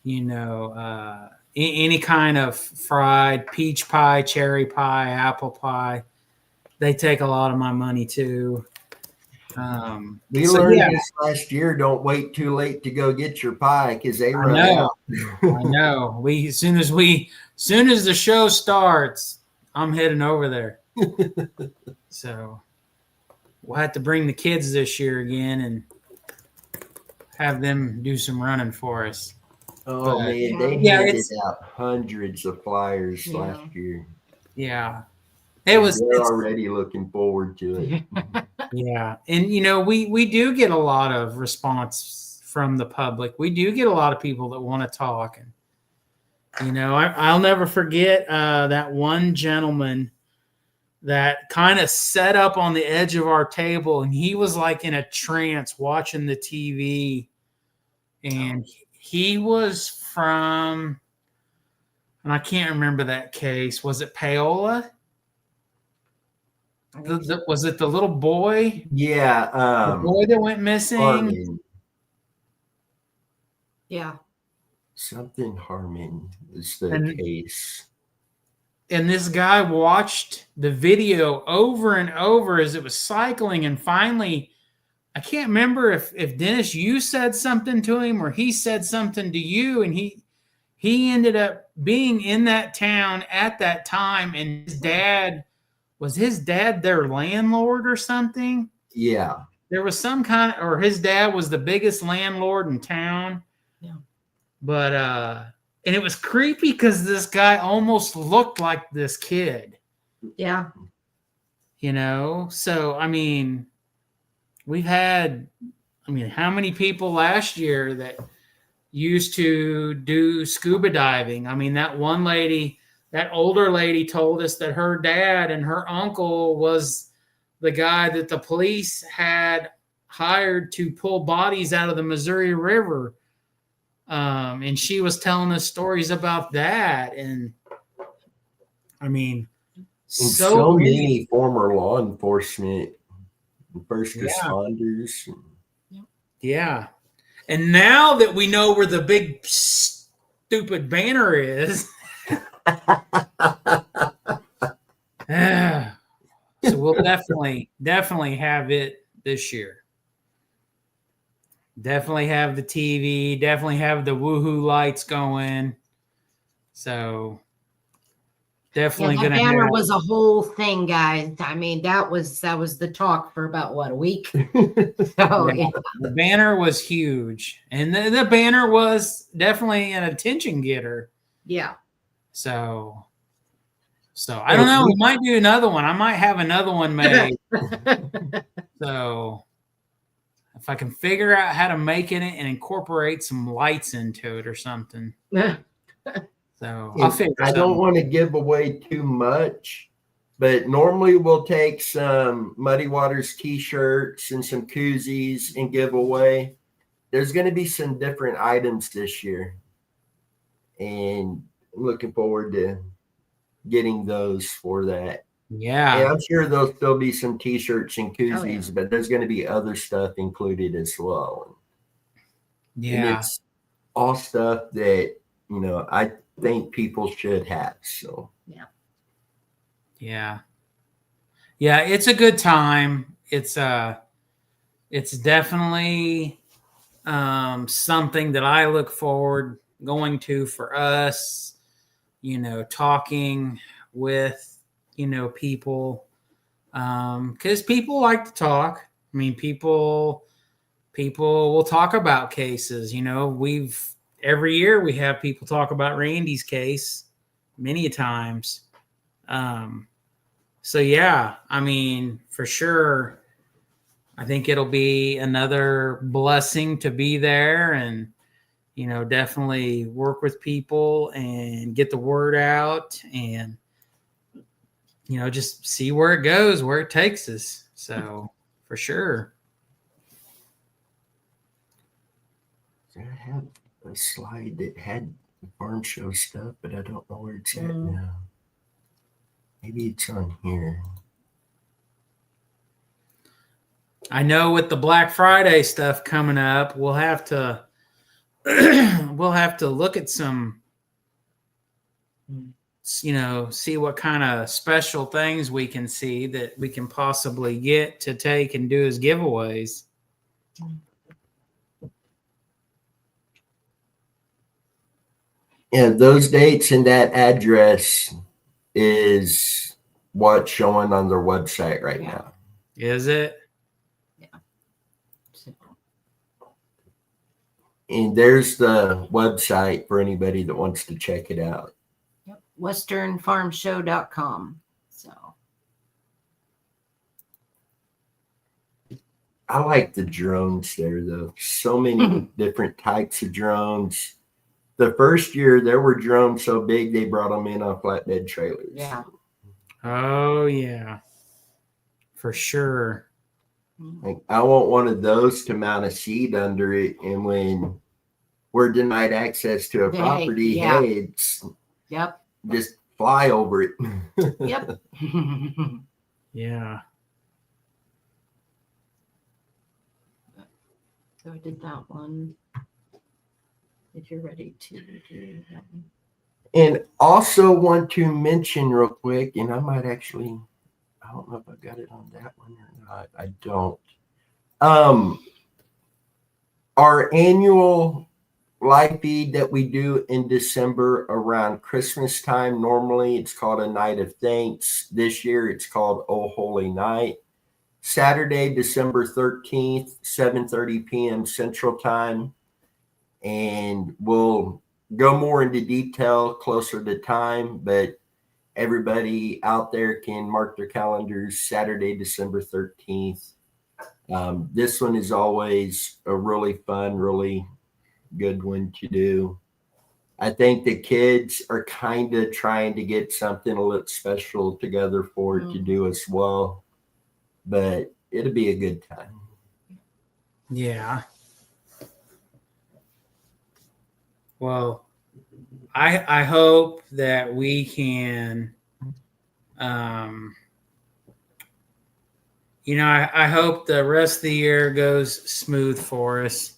any kind of fried peach pie, cherry pie, apple pie. They take a lot of my money too. We learned this last year. Don't wait too late to go get your pie because they run out. I know. As soon as the show starts, I'm heading over there. So we'll have to bring the kids this year again and have them do some running for us. Oh man, they handed out hundreds of flyers last year. Yeah. They're already looking forward to it. Yeah. And we do get a lot of response from the public. We do get a lot of people that want to talk. And I'll never forget that one gentleman that kind of sat up on the edge of our table, and he was like in a trance watching the TV. And he was from, and I can't remember that case. Was it Paola? Was it the little boy? Yeah. The boy that went missing? Harmon. Yeah. Something Harmon is the case. And this guy watched the video over and over as it was cycling. And finally, I can't remember if Dennis, you said something to him or he said something to you. And he ended up being in that town at that time. And was his dad their landlord or something? Yeah. There was some kind of, or his dad was the biggest landlord in town. Yeah. But, and it was creepy because this guy almost looked like this kid. Yeah. So, we've had, how many people last year that used to do scuba diving? That one lady, that older lady told us that her dad and her uncle was the guy that the police had hired to pull bodies out of the Missouri River. And she was telling us stories about that. And so many former law enforcement, first responders. Yeah. And now that we know where the big stupid banner is, so we'll definitely have it this year. Definitely have the TV, definitely have the woohoo lights going. So definitely the banner was a whole thing, guys. That was the talk for about a week. The banner was huge, and the banner was definitely an attention getter. Yeah. So I don't know. We might do another one. I might have another one made. So if I can figure out how to make it and incorporate some lights into it or something. So I'll figure I don't want to give away too much, but normally we'll take some Muddy Waters t-shirts and some koozies and give away. There's going to be some different items this year, and I'm looking forward to getting those for that. Yeah. And I'm sure there'll still be some t-shirts and koozies, but there's going to be other stuff included as well. Yeah. And it's all stuff that, I think people should have. So, yeah. It's a good time. It's definitely something that I look forward going to for us, talking with, people, because people like to talk. I mean, people will talk about cases. Every year we have people talk about Randy's case many times. So yeah, I mean, for sure, I think it'll be another blessing to be there and, definitely work with people and get the word out and, just see where it goes, where it takes us. So for sure. I have a slide that had farm show stuff, but I don't know where it's at now. Maybe it's on here. I know with the Black Friday stuff coming up, we'll have to look at some, see what kind of special things we can see that we can possibly get to take and do as giveaways. Yeah, those dates and that address is what's showing on their website right now. Is it? Yeah. And there's the website for anybody that wants to check it out. Yep. westernfarmshow.com. So I like the drones there, though. So many different types of drones. The first year, there were drones so big they brought them in on flatbed trailers. yeah. Oh yeah, for sure. Like, I want one of those to mount a seat under it, and when we're denied access to a property, yeah. hey, it's Yep. just fly over it. Yep. Yeah. So I did that one. If you're ready to do that one. And also want to mention real quick, and I might actually, I don't know if I got it on that one or not. I don't. Our annual live feed that we do in December around Christmas time, normally it's called a night of thanks. This year it's called Oh Holy Night. Saturday, December 13th, 7:30 p.m. Central Time. And we'll go more into detail closer to time, but everybody out there can mark their calendars Saturday, December 13th. This one is always a really fun, really good one to do. I think the kids are kind of trying to get something a little special together for it to do as well, but it'll be a good time. Yeah. Well, I hope that we can, I hope the rest of the year goes smooth for us.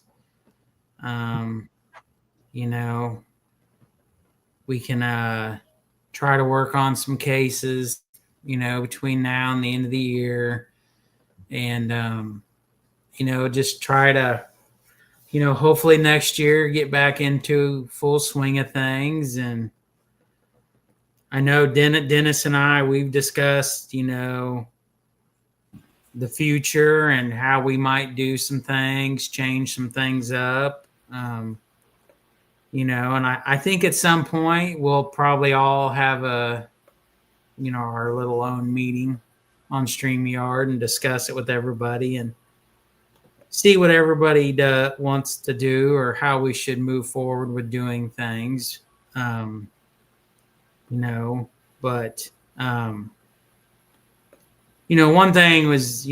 We can try to work on some cases, between now and the end of the year. And, just try to, hopefully next year get back into full swing of things. And I know Dennis and I, we've discussed, the future and how we might do some things, change some things up. And I think at some point we'll probably all have our little own meeting on StreamYard and discuss it with everybody and see what everybody wants to do or how we should move forward with doing things. But one thing was,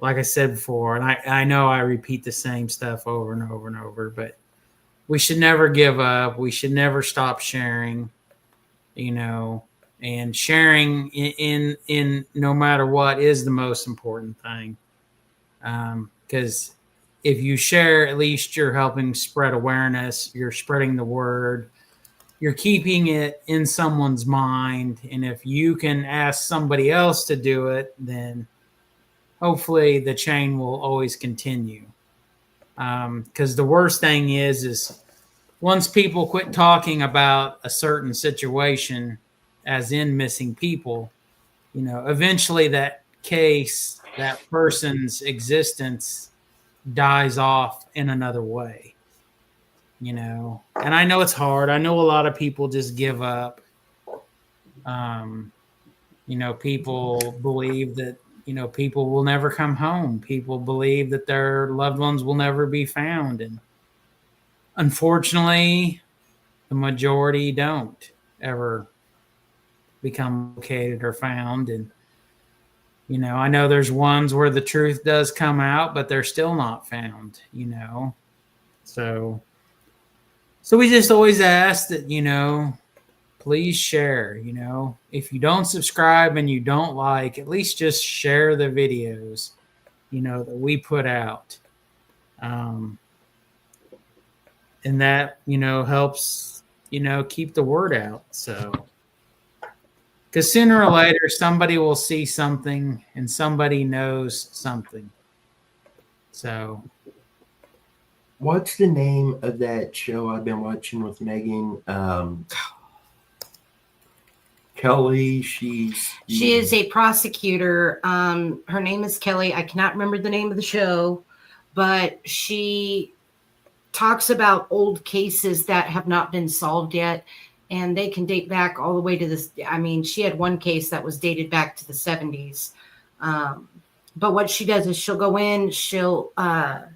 like I said before, and I know I repeat the same stuff over and over and over, but we should never give up. We should never stop sharing, and sharing in no matter what is the most important thing. Because if you share, at least you're helping spread awareness, you're spreading the word, you're keeping it in someone's mind. And if you can ask somebody else to do it, then hopefully the chain will always continue. Because the worst thing is once people quit talking about a certain situation, as in missing people, eventually that case, that person's existence dies off in another way, and I know it's hard. I know a lot of people just give up. People believe that, people will never come home. People believe that their loved ones will never be found. And unfortunately, the majority don't ever become located or found. And, I know there's ones where the truth does come out, but they're still not found, So we just always ask that, please share, if you don't subscribe and you don't like, at least just share the videos, that we put out. And that, helps, keep the word out. So, because sooner or later, somebody will see something and somebody knows something. So, what's the name of that show I've been watching with Megan? Kelly, she is a prosecutor. Her name is Kelly. I cannot remember the name of the show, but she talks about old cases that have not been solved yet, and they can date back all the way to this. I mean, she had one case that was dated back to the 70s. But what she does is she'll go in, she'll talk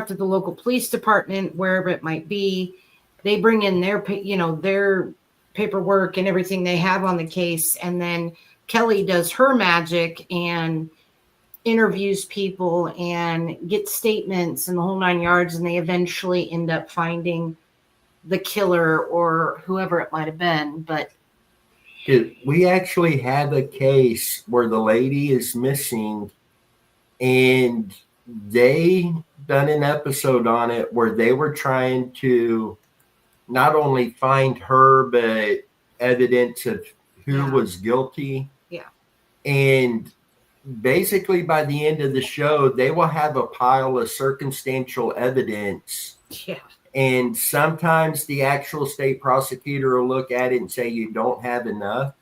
to the local police department, wherever it might be. They bring in their paperwork and everything they have on the case. And then Kelly does her magic and interviews people and gets statements and the whole 9 yards. And they eventually end up finding the killer or whoever it might have been. But we actually had a case where the lady is missing, and they done an episode on it where they were trying to not only find her, but evidence of who was guilty. Yeah. And basically by the end of the show, they will have a pile of circumstantial evidence. Yeah. And sometimes the actual state prosecutor will look at it and say, you don't have enough.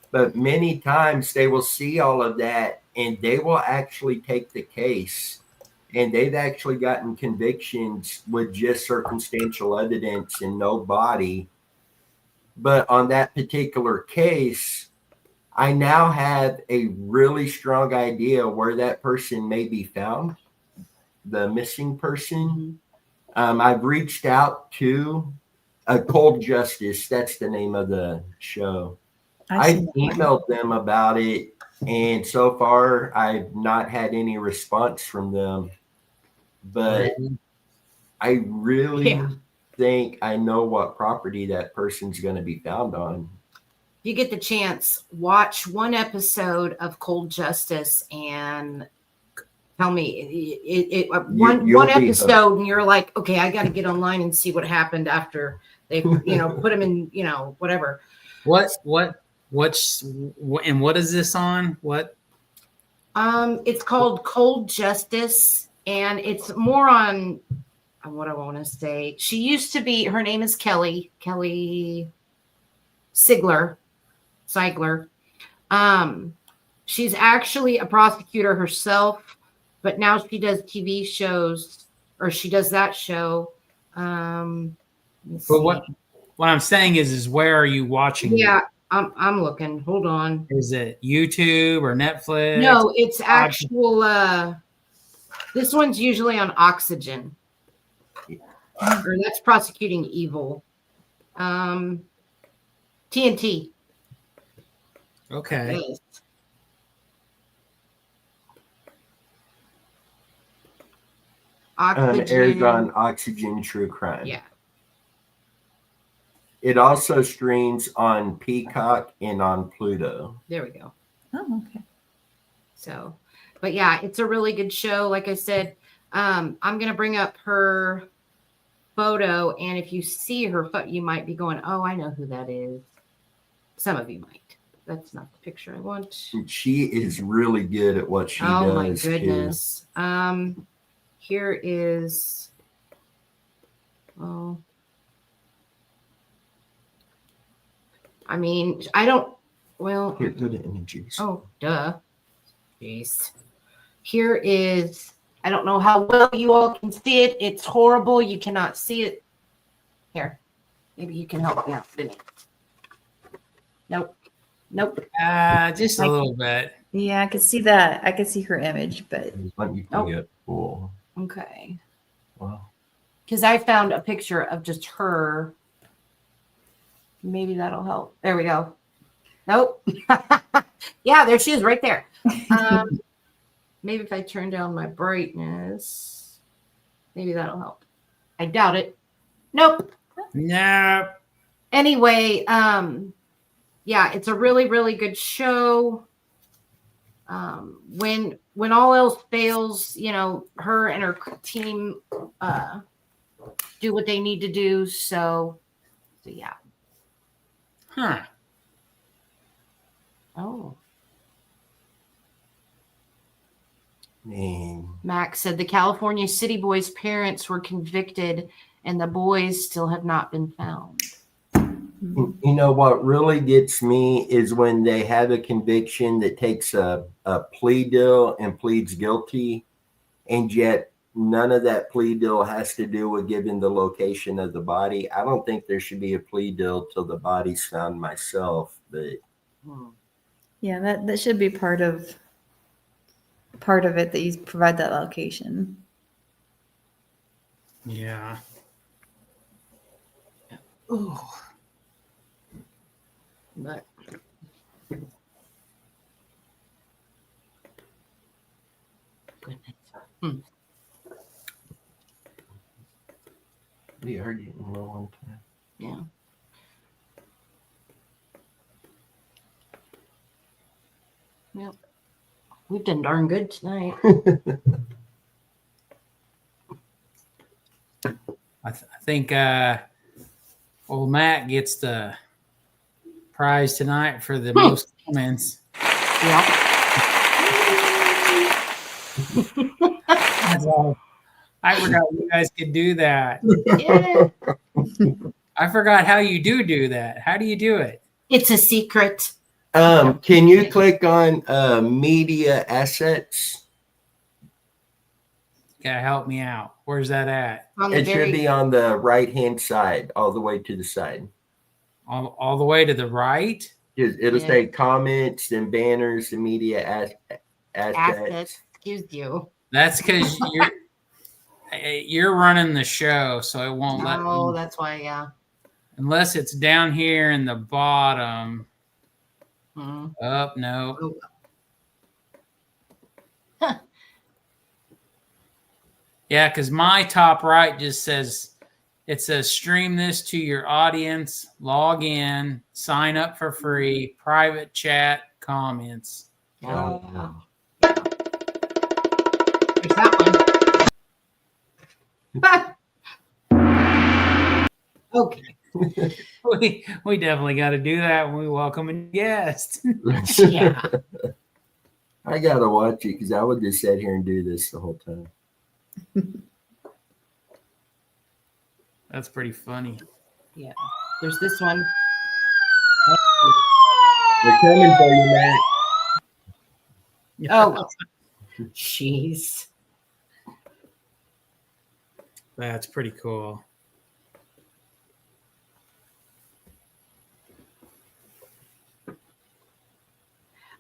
But many times they will see all of that and they will actually take the case. And they've actually gotten convictions with just circumstantial evidence and no body. But on that particular case, I now have a really strong idea where that person may be found, the missing person. I've reached out to Cold Justice. That's the name of the show. I emailed them about it, and so far I've not had any response from them. But I really think I know what property that person's going to be found on. If you get the chance, watch one episode of Cold Justice and tell me one episode, and you're like, okay, I got to get online and see what happened after they, put them in, whatever. What is this on? What? It's called Cold Justice. And it's more on what I want to say. She used to be, her name is Kelly Sigler. She's actually a prosecutor herself, but now she does TV shows, or she does that show. But what I'm saying is where are you watching? Yeah, I'm looking. Hold on. Is it YouTube or Netflix? No, it's actual. This one's usually on Oxygen. Or that's Prosecuting Evil. TNT. Okay. Yes. Oxygen. Airs on Oxygen True Crime. Yeah. It also streams on Peacock and on Pluto. There we go. Oh, okay. So, but yeah, it's a really good show. Like I said, I'm going to bring up her photo. And if you see her photo, you might be going, oh, I know who that is. Some of you might. That's not the picture I want. She is really good at what she does. Oh my goodness. here is, oh, I mean, I don't, well, Here, go to images. oh, duh. Jeez. Here is, I don't know how well you all can see it. It's horrible. You cannot see it. Here, maybe you can help me out. Vinny. Nope. Nope. Just a little bit. Yeah, I could see that. I could see her image, but You can Oh. get full. Okay. Wow. Because I found a picture of just her. Maybe that'll help. There we go. Nope. Yeah, there she is right there. Maybe if I turn down my brightness, maybe that'll help. I doubt it. Nope. No. Anyway, yeah, it's a really, really good show. When all else fails, you know, her and her team do what they need to do. So yeah. Huh. Oh. Man. Max said the California City Boys' parents were convicted and the boys still have not been found. You know what really gets me is when they have a conviction that takes a plea deal and pleads guilty, and yet none of that plea deal has to do with giving the location of the body. I don't think there should be a plea deal till the body's found myself. But yeah, that should be part of it, that you provide that location. Yeah. Ooh. But goodness. we are getting low on time. Yeah. Yep. We've done darn good tonight. I think old Matt gets the prize tonight for the most comments. Yeah. That's all. I forgot you guys could do that. Yeah. I forgot how you do that. How do you do it? It's a secret. Can you click on media assets? Gotta help me out. Where's that at? On the It should be on the right-hand side, all the way to the side. All the way to the right? It'll Yeah. say comments and banners and media assets. assets. Excuse you. That's because you're running the show, so it won't let Oh, me, that's why. Yeah. unless it's down here in the bottom. Hmm. Oh, no. Oh. Huh. Yeah, because my top right just says, it says stream this to your audience, log in, sign up for free, private chat, comments. Yeah. Oh. There's that one. Okay. We definitely got to do that when we welcome a guest. Yeah. I gotta watch it because I would just sit here and do this the whole time. That's pretty funny. Yeah. There's this one. They're coming for you, Matt. Oh. Jeez. That's pretty cool.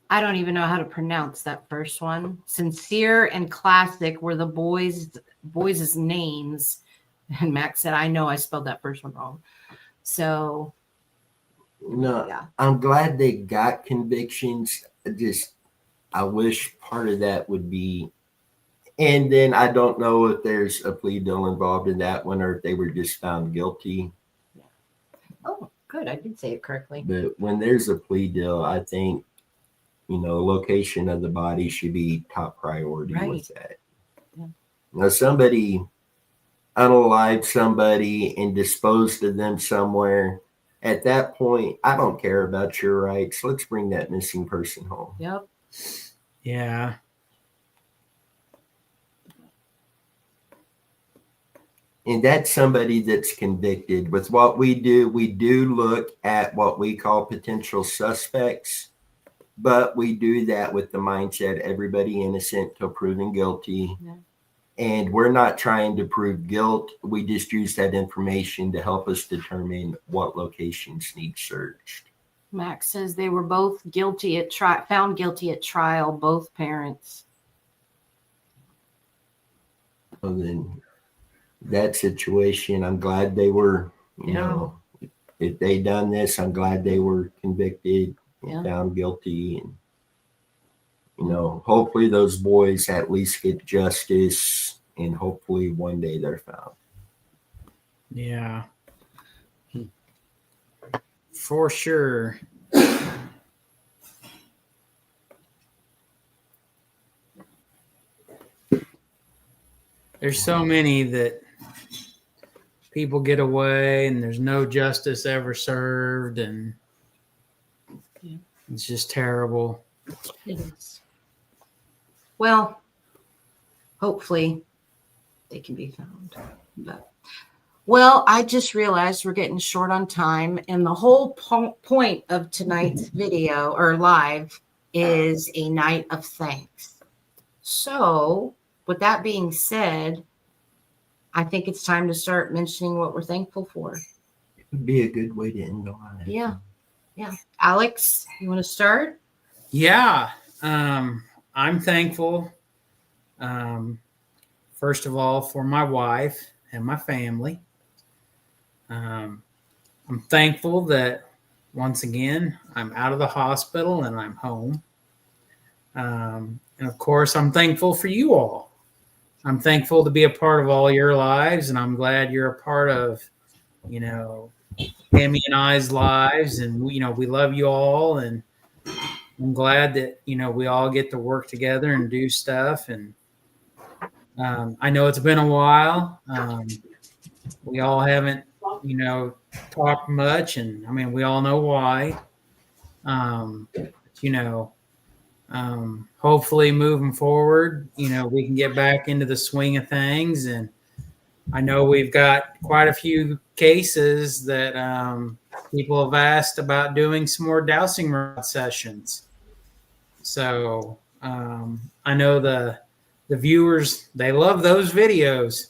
I don't even know how to pronounce that first one. Sincere and Classic were the boys' names. And Max said, I know I spelled that first one wrong. So, No, yeah. I'm glad they got convictions. I wish part of that would be, and then I don't know if there's a plea deal involved in that one or if they were just found guilty. Oh, good. I did say it correctly. But when there's a plea deal, I think, location of the body should be top priority Right. with that. Yeah. Now, somebody unalived somebody and disposed of them somewhere. At that point, I don't care about your rights. Let's bring that missing person home. Yep. Yeah. And that's somebody that's convicted. With what we do look at what we call potential suspects, but we do that with the mindset everybody innocent till proven guilty. Yeah. And we're not trying to prove guilt. We just use that information to help us determine what locations need searched. Max says they were both guilty at found guilty at trial, both parents. So then that situation, I'm glad they were, you know, if they done this, I'm glad they were convicted and found guilty. And, you know, hopefully those boys at least get justice, and hopefully one day they're found. Yeah. For sure. There's so many that people get away and there's no justice ever served, and it's just terrible. It is. Well, hopefully they can be found. But, well, I just realized we're getting short on time, and the whole point of tonight's video or live is a night of thanks. So, with that being said, I think it's time to start mentioning what we're thankful for. It would be a good way to end on it. Yeah. Alex, you want to start? Yeah. I'm thankful, first of all, for my wife and my family. I'm thankful that, once again, I'm out of the hospital and I'm home. And of course, I'm thankful for you all. I'm thankful to be a part of all your lives, and I'm glad you're a part of, you know, Tammy and I's lives. And, you know, we love you all, and I'm glad that, you know, we all get to work together and do stuff. And I know it's been a while. We all haven't, you know, talked much, and I mean, we all know why. But, you know, hopefully moving forward, you know, we can get back into the swing of things. And I know we've got quite a few cases that people have asked about doing some more dowsing rod sessions. So I know the viewers, they love those videos.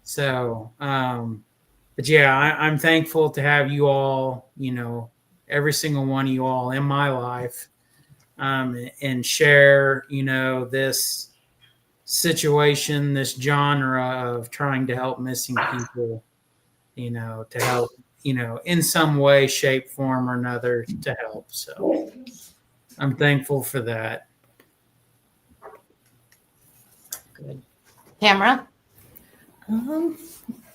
So, but yeah, I'm thankful to have you all, you know, every single one of you all in my life. And share, you know, this situation, this genre of trying to help missing people, you know, to help, you know, in some way, shape, form, or another to help. So I'm thankful for that. Good. Tamara?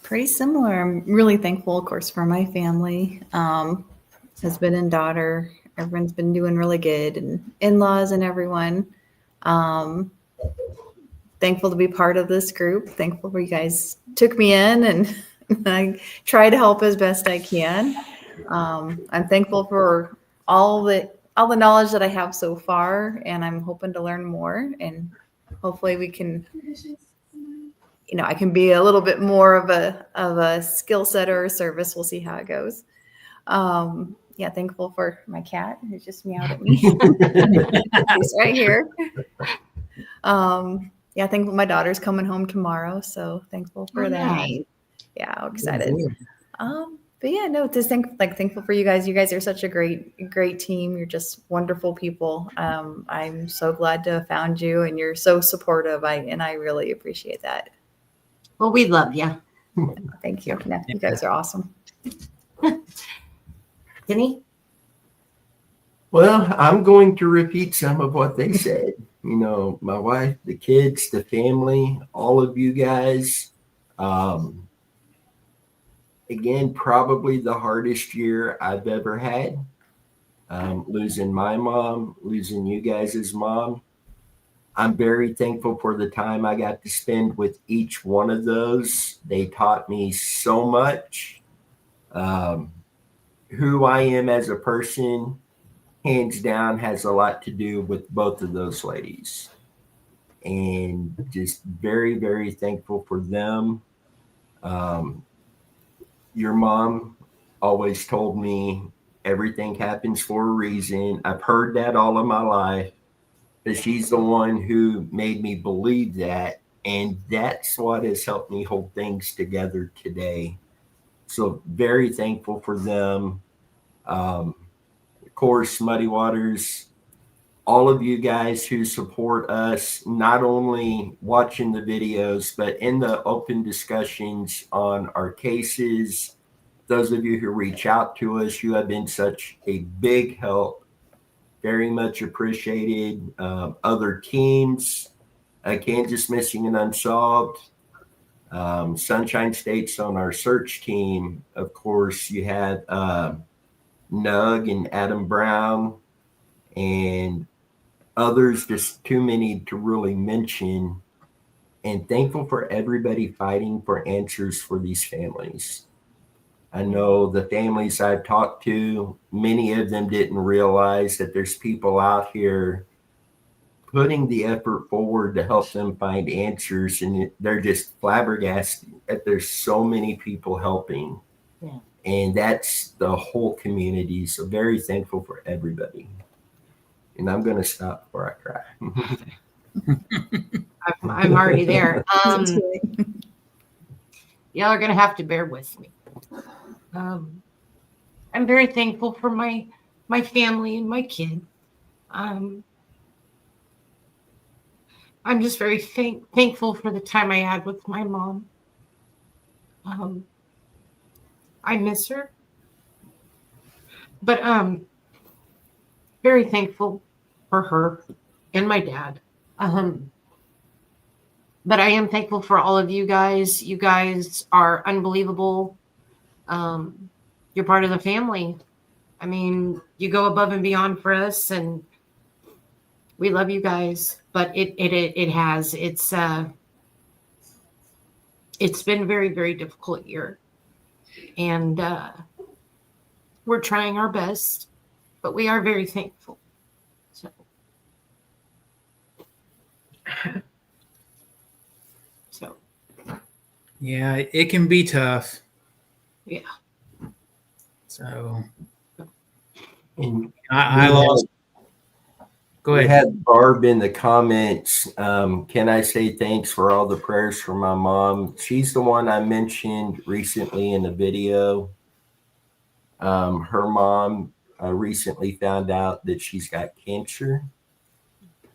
Pretty similar. I'm really thankful, of course, for my family, husband and daughter. Everyone's been doing really good, and in-laws and everyone. Thankful to be part of this group. Thankful for you guys took me in, and I try to help as best I can. I'm thankful for all the knowledge that I have so far, and I'm hoping to learn more. And hopefully we can, you know, I can be a little bit more of a skill set or a service. We'll see how it goes. Yeah, thankful for my cat who just meowed at me. He's right here. Yeah, thankful my daughter's coming home tomorrow, so thankful for that. Nice. Yeah, I'm excited. But yeah, no, just thankful for you guys. You guys are such a great team. You're just wonderful people. I'm so glad to have found you, and you're so supportive. I really appreciate that. Well, we love you. Thank you. No, you guys are awesome. Denny? Well, I'm going to repeat some of what they said. You know, my wife, the kids, the family, all of you guys. Again, probably the hardest year I've ever had. Losing my mom, losing you guys' mom. I'm very thankful for the time I got to spend with each one of those. They taught me so much. Who I am as a person, hands down, has a lot to do with both of those ladies. And just very, very thankful for them. Your mom always told me everything happens for a reason. I've heard that all of my life, but she's the one who made me believe that. And that's what has helped me hold things together today. So very thankful for them. Of course, Muddy Waters, all of you guys who support us, not only watching the videos, but in the open discussions on our cases. Those of you who reach out to us, you have been such a big help. Very much appreciated. Other teams, Kansas Missing and Unsolved, Sunshine State's on our search team. Of course, you had Nug and Adam Brown and others, just too many to really mention. And thankful for everybody fighting for answers for these families. I know the families I've talked to, many of them didn't realize that there's people out here putting the effort forward to help them find answers, and they're just flabbergasted that there's so many people helping. Yeah. And that's the whole community. So very thankful for everybody. And I'm going to stop before I cry. I'm already there. Y'all are going to have to bear with me. I'm very thankful for my family and my kid. I'm just very thankful for the time I had with my mom. I miss her, but very thankful for her and my dad. But I am thankful for all of you guys. You guys are unbelievable. You're part of the family. I mean, you go above and beyond for us, and we love you guys. But it's been a very, very difficult year, and we're trying our best, but we are very thankful. So yeah, it can be tough. Yeah. So And I lost. Go ahead. We had Barb in the comments. Can I say thanks for all the prayers for my mom? She's the one I mentioned recently in the video. Her mom recently found out that she's got cancer,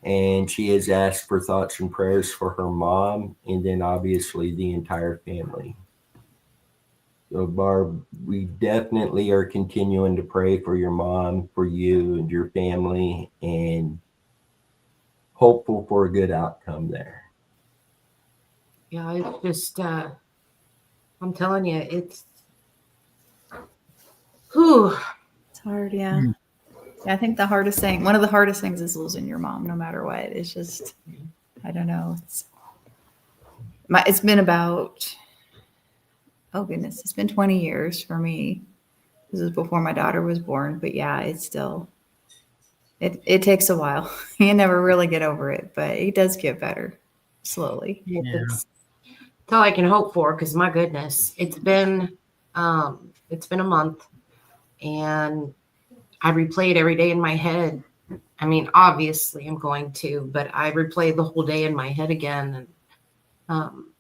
and she has asked for thoughts and prayers for her mom, and then obviously the entire family. So Barb, we definitely are continuing to pray for your mom, for you and your family, and hopeful for a good outcome there. Yeah, it's just, I'm telling you, it's hard. Yeah. Yeah. I think the hardest thing, one of the hardest things is losing your mom, no matter what. It's just, I don't know. It's been about, oh goodness, it's been 20 years for me. This is before my daughter was born, but yeah, it's still, it takes a while. You never really get over it, but it does get better slowly. Yeah. It's all I can hope for, because my goodness, it's been a month, and I replay it every day in my head. I mean, obviously I'm going to, but I replay the whole day in my head again. And,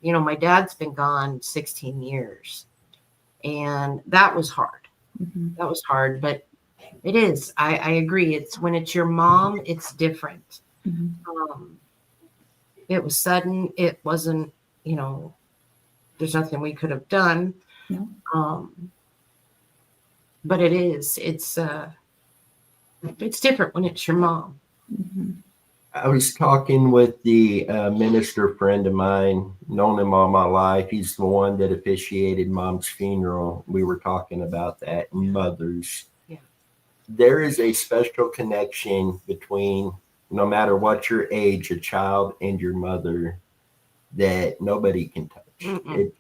my dad's been gone 16 years, and that was hard. Mm-hmm. That was hard, but it is. I agree. It's when it's your mom, it's different. Mm-hmm. It was sudden. It wasn't, there's nothing we could have done. No. But it is. It's different when it's your mom. Mm-hmm. I was talking with the minister friend of mine, known him all my life. He's the one that officiated Mom's funeral. We were talking about that, and mothers. Yeah. There is a special connection between, no matter what your age, a child and your mother that nobody can touch.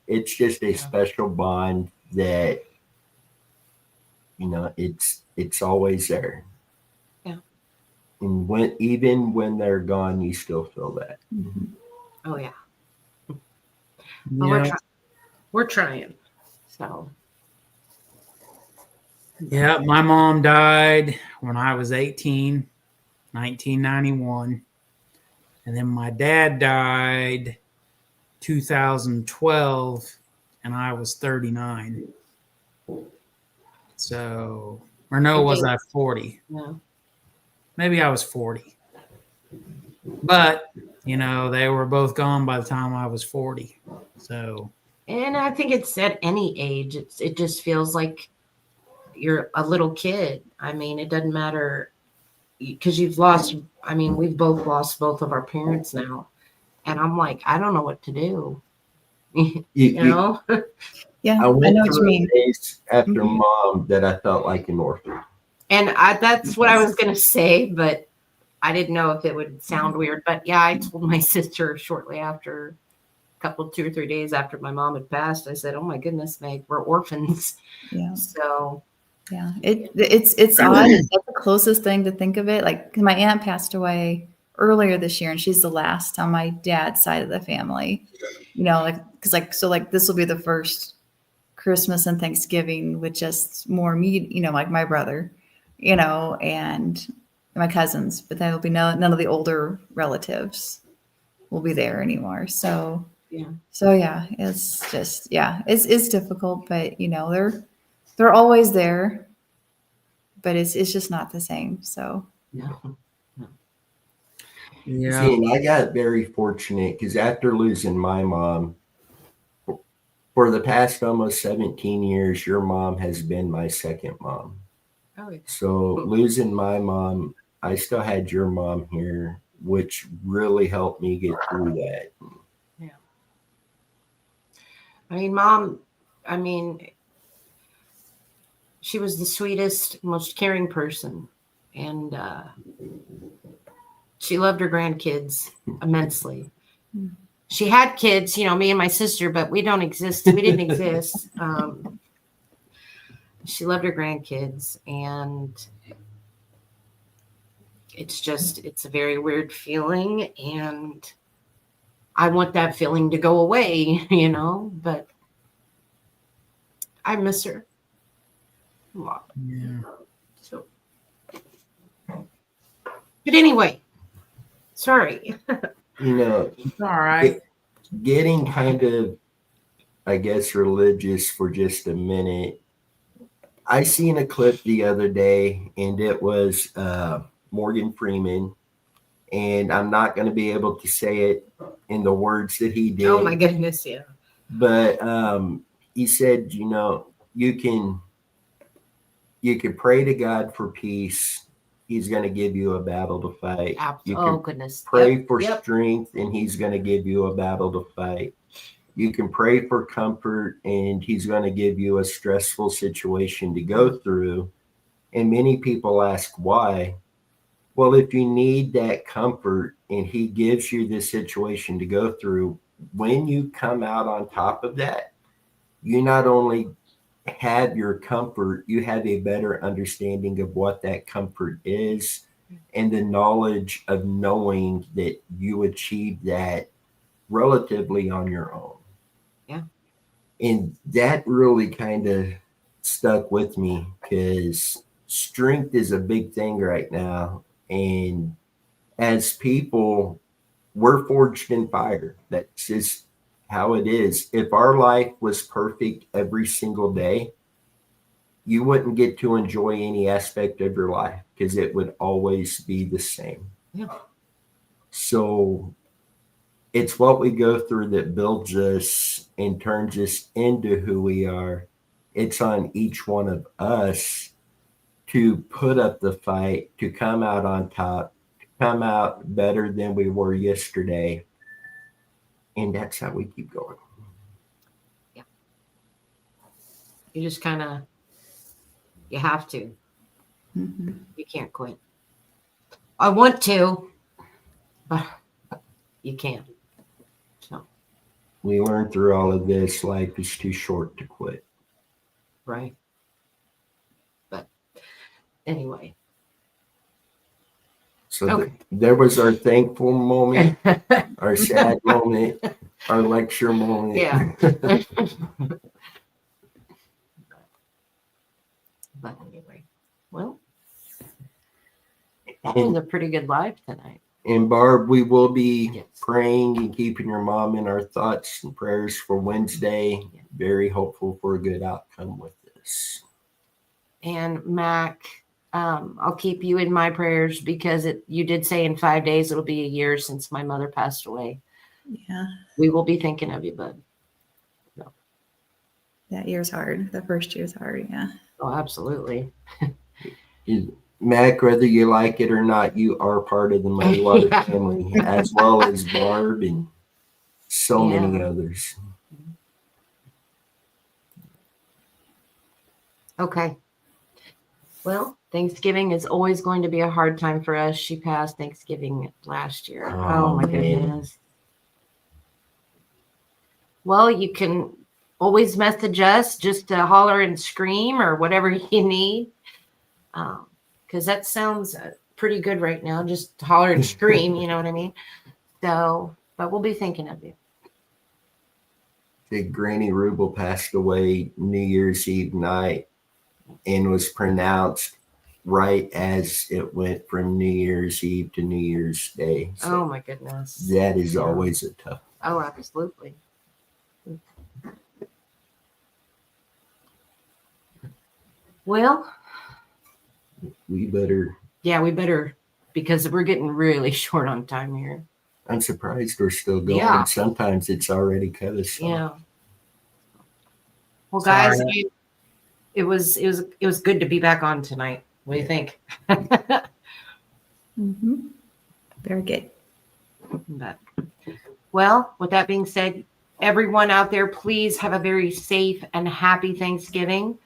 It's just a special bond that, it's always there. And even when they're gone, you still feel that. Mm-hmm. Oh yeah. Yeah. we're trying. So Yeah, my mom died when I was 18, 1991. And then my dad died 2012, and I was 39. So, or no, was I 40? no. Maybe I was 40. But, you know, they were both gone by the time I was 40. So, And I think it's at any age. It just feels like you're a little kid. I mean, it doesn't matter because you've lost. I mean, we've both lost both of our parents now, and I'm like, I don't know what to do. you know? Yeah, I I went know what you through mean. days after Mhm. mom that I felt like an orphan. And that's what I was gonna say, but I didn't know if it would sound weird. But yeah, I told my sister shortly after, a couple, 2 or 3 days after my mom had passed, I said, "Oh my goodness, Meg, we're orphans." Yeah. So Yeah, it's odd. That's the closest thing to think of it. Like my aunt passed away earlier this year, and she's the last on my dad's side of the family. You know, like this will be the first Christmas and Thanksgiving with just more me. You know, like my brother, you know, and my cousins. But there will be none of the older relatives will be there anymore. So yeah, yeah, it's just it's difficult, but you know they're always there, but it's just not the same. So no. yeah. See, and I got very fortunate because after losing my mom, for the past almost 17 years, your mom has been my second mom. Oh, yeah. So losing my mom, I still had your mom here, which really helped me get through that. I mean, mom, I mean, she was the sweetest, most caring person. And she loved her grandkids immensely. She had kids, you know, me and my sister, but we don't exist. We didn't exist. She loved her grandkids. And it's a very weird feeling. And I want that feeling to go away, you know, but I miss her a lot. Yeah. So, but anyway, sorry. You know, All right. getting kind of, I guess, religious for just a minute. I seen a clip the other day, and it was Morgan Freeman, and I'm not going to be able to say it in the words that he did. Oh my goodness, yeah. But he said, you can pray to God for peace. He's going to give you a battle to fight. You can Goodness. pray for strength, and he's going to give you a battle to fight. You can pray for comfort, and he's going to give you a stressful situation to go through. And many people ask why. Well, if you need that comfort and he gives you this situation to go through, when you come out on top of that, you not only have your comfort, you have a better understanding of what that comfort is and the knowledge of knowing that you achieved that relatively on your own. Yeah. And that really kind of stuck with me because strength is a big thing right now. And as people, we're forged in fire. That's just how it is. If our life was perfect every single day, you wouldn't get to enjoy any aspect of your life because it would always be the same. Yeah. So it's what we go through that builds us and turns us into who we are. It's on each one of us to put up the fight, to come out on top, to come out better than we were yesterday. And that's how we keep going. Yeah. You just kind of, you have to. mm-hmm. You can't quit. I want to, but you can't. So, We learned through all of this, life is too short to quit. right. But anyway. So Okay. there was our thankful moment, our sad moment, our lecture moment. Yeah. But anyway, well, that was a pretty good live tonight. And Barb, we will be Yes. praying and keeping your mom in our thoughts and prayers for Wednesday. Yeah. Very hopeful for a good outcome with this. And Mac, I'll keep you in my prayers because you did say in 5 days it'll be a year since my mother passed away. Yeah. We will be thinking of you, bud. That year's hard. The first year's hard. Yeah. Oh, absolutely. Mac, whether you like it or not, you are part of the Mudwater Yeah. family, as well as Barb and so many Yeah. others. Okay. Well, Thanksgiving is always going to be a hard time for us. She passed Thanksgiving last year. Oh my man. goodness. Well, you can always message us just to holler and scream or whatever you need. Because that sounds pretty good right now. Just holler and scream, you know what I mean? So, but we'll be thinking of you. Big Granny Rubel passed away New Year's Eve night and was pronounced right as it went from New Year's Eve to New Year's Day. So Oh my goodness. that is always a tough. Oh, absolutely. Well, We better. yeah, we better because we're getting really short on time here. I'm surprised we're still going. Yeah. Sometimes it's already cut us off. Yeah. Well, guys, Sorry. it was good to be back on tonight. What do you think? Mm-hmm. Very good. But, well, with that being said, everyone out there, please have a very safe and happy Thanksgiving.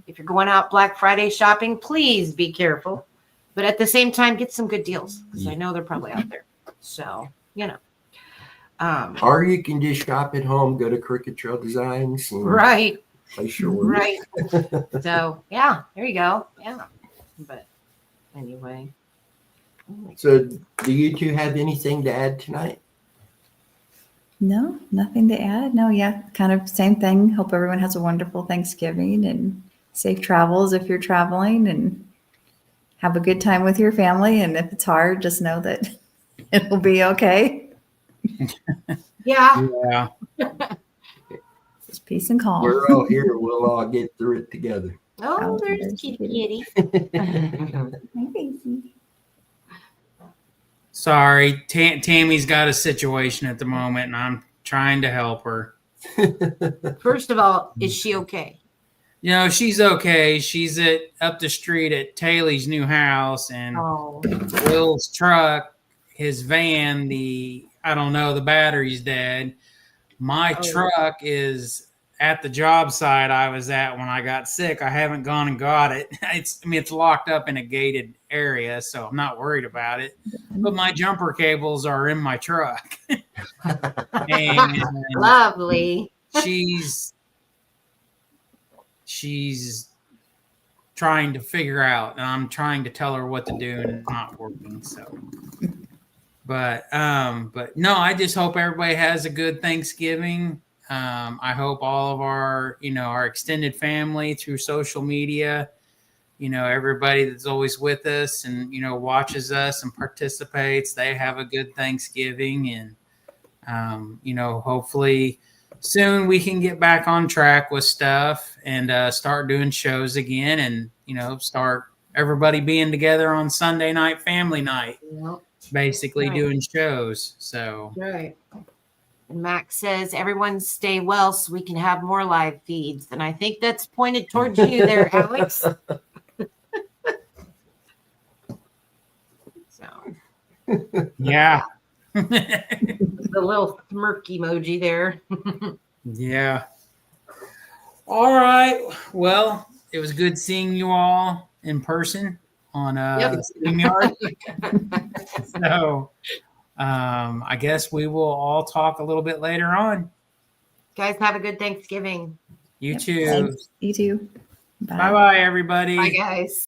If you're going out Black Friday shopping, please be careful. But at the same time, get some good deals because I know they're probably out there. So, you know. Or you can just shop at home, go to Crooked Trail Designs. And Right. place your order. Right. So, yeah, there you go. Yeah. But anyway. So, do you two have anything to add tonight? No, nothing to add. No, yeah, kind of same thing. Hope everyone has a wonderful Thanksgiving and safe travels if you're traveling, and have a good time with your family. And if it's hard, just know that it'll be okay. Yeah. Yeah. Just peace and calm. We're all here. We'll all get through it together. Oh, there's there's kitty. Hi, Daisy. Sorry, Tammy's got a situation at the moment, and I'm trying to help her. First of all, is she okay? You know, she's okay. She's up the street at Taylor's new house, and Oh, Will's truck, his van, the battery's dead. My Oh. truck is at the job site I was at when I got sick. I haven't gone and got it. It's locked up in a gated area, so I'm not worried about it. But my jumper cables are in my truck. And lovely. she's trying to figure out, and I'm trying to tell her what to do, and it's not working. So, but no, I just hope everybody has a good Thanksgiving. I hope all of our extended family through social media, everybody that's always with us and, watches us and participates, they have a good Thanksgiving. And, hopefully soon we can get back on track with stuff and start doing shows again and, start everybody being together on Sunday night, family night, Yep, basically Right. doing shows. So, right. And Max says, everyone stay well so we can have more live feeds. And I think that's pointed towards you there, Alex. So yeah. the little smirk emoji there. Yeah. All right. Well, it was good seeing you all in person on Yep. StreamYard. So I guess we will all talk a little bit later on. Guys, have a good Thanksgiving. You Yep. too. Thanks. You too. Bye bye, everybody. Bye, guys.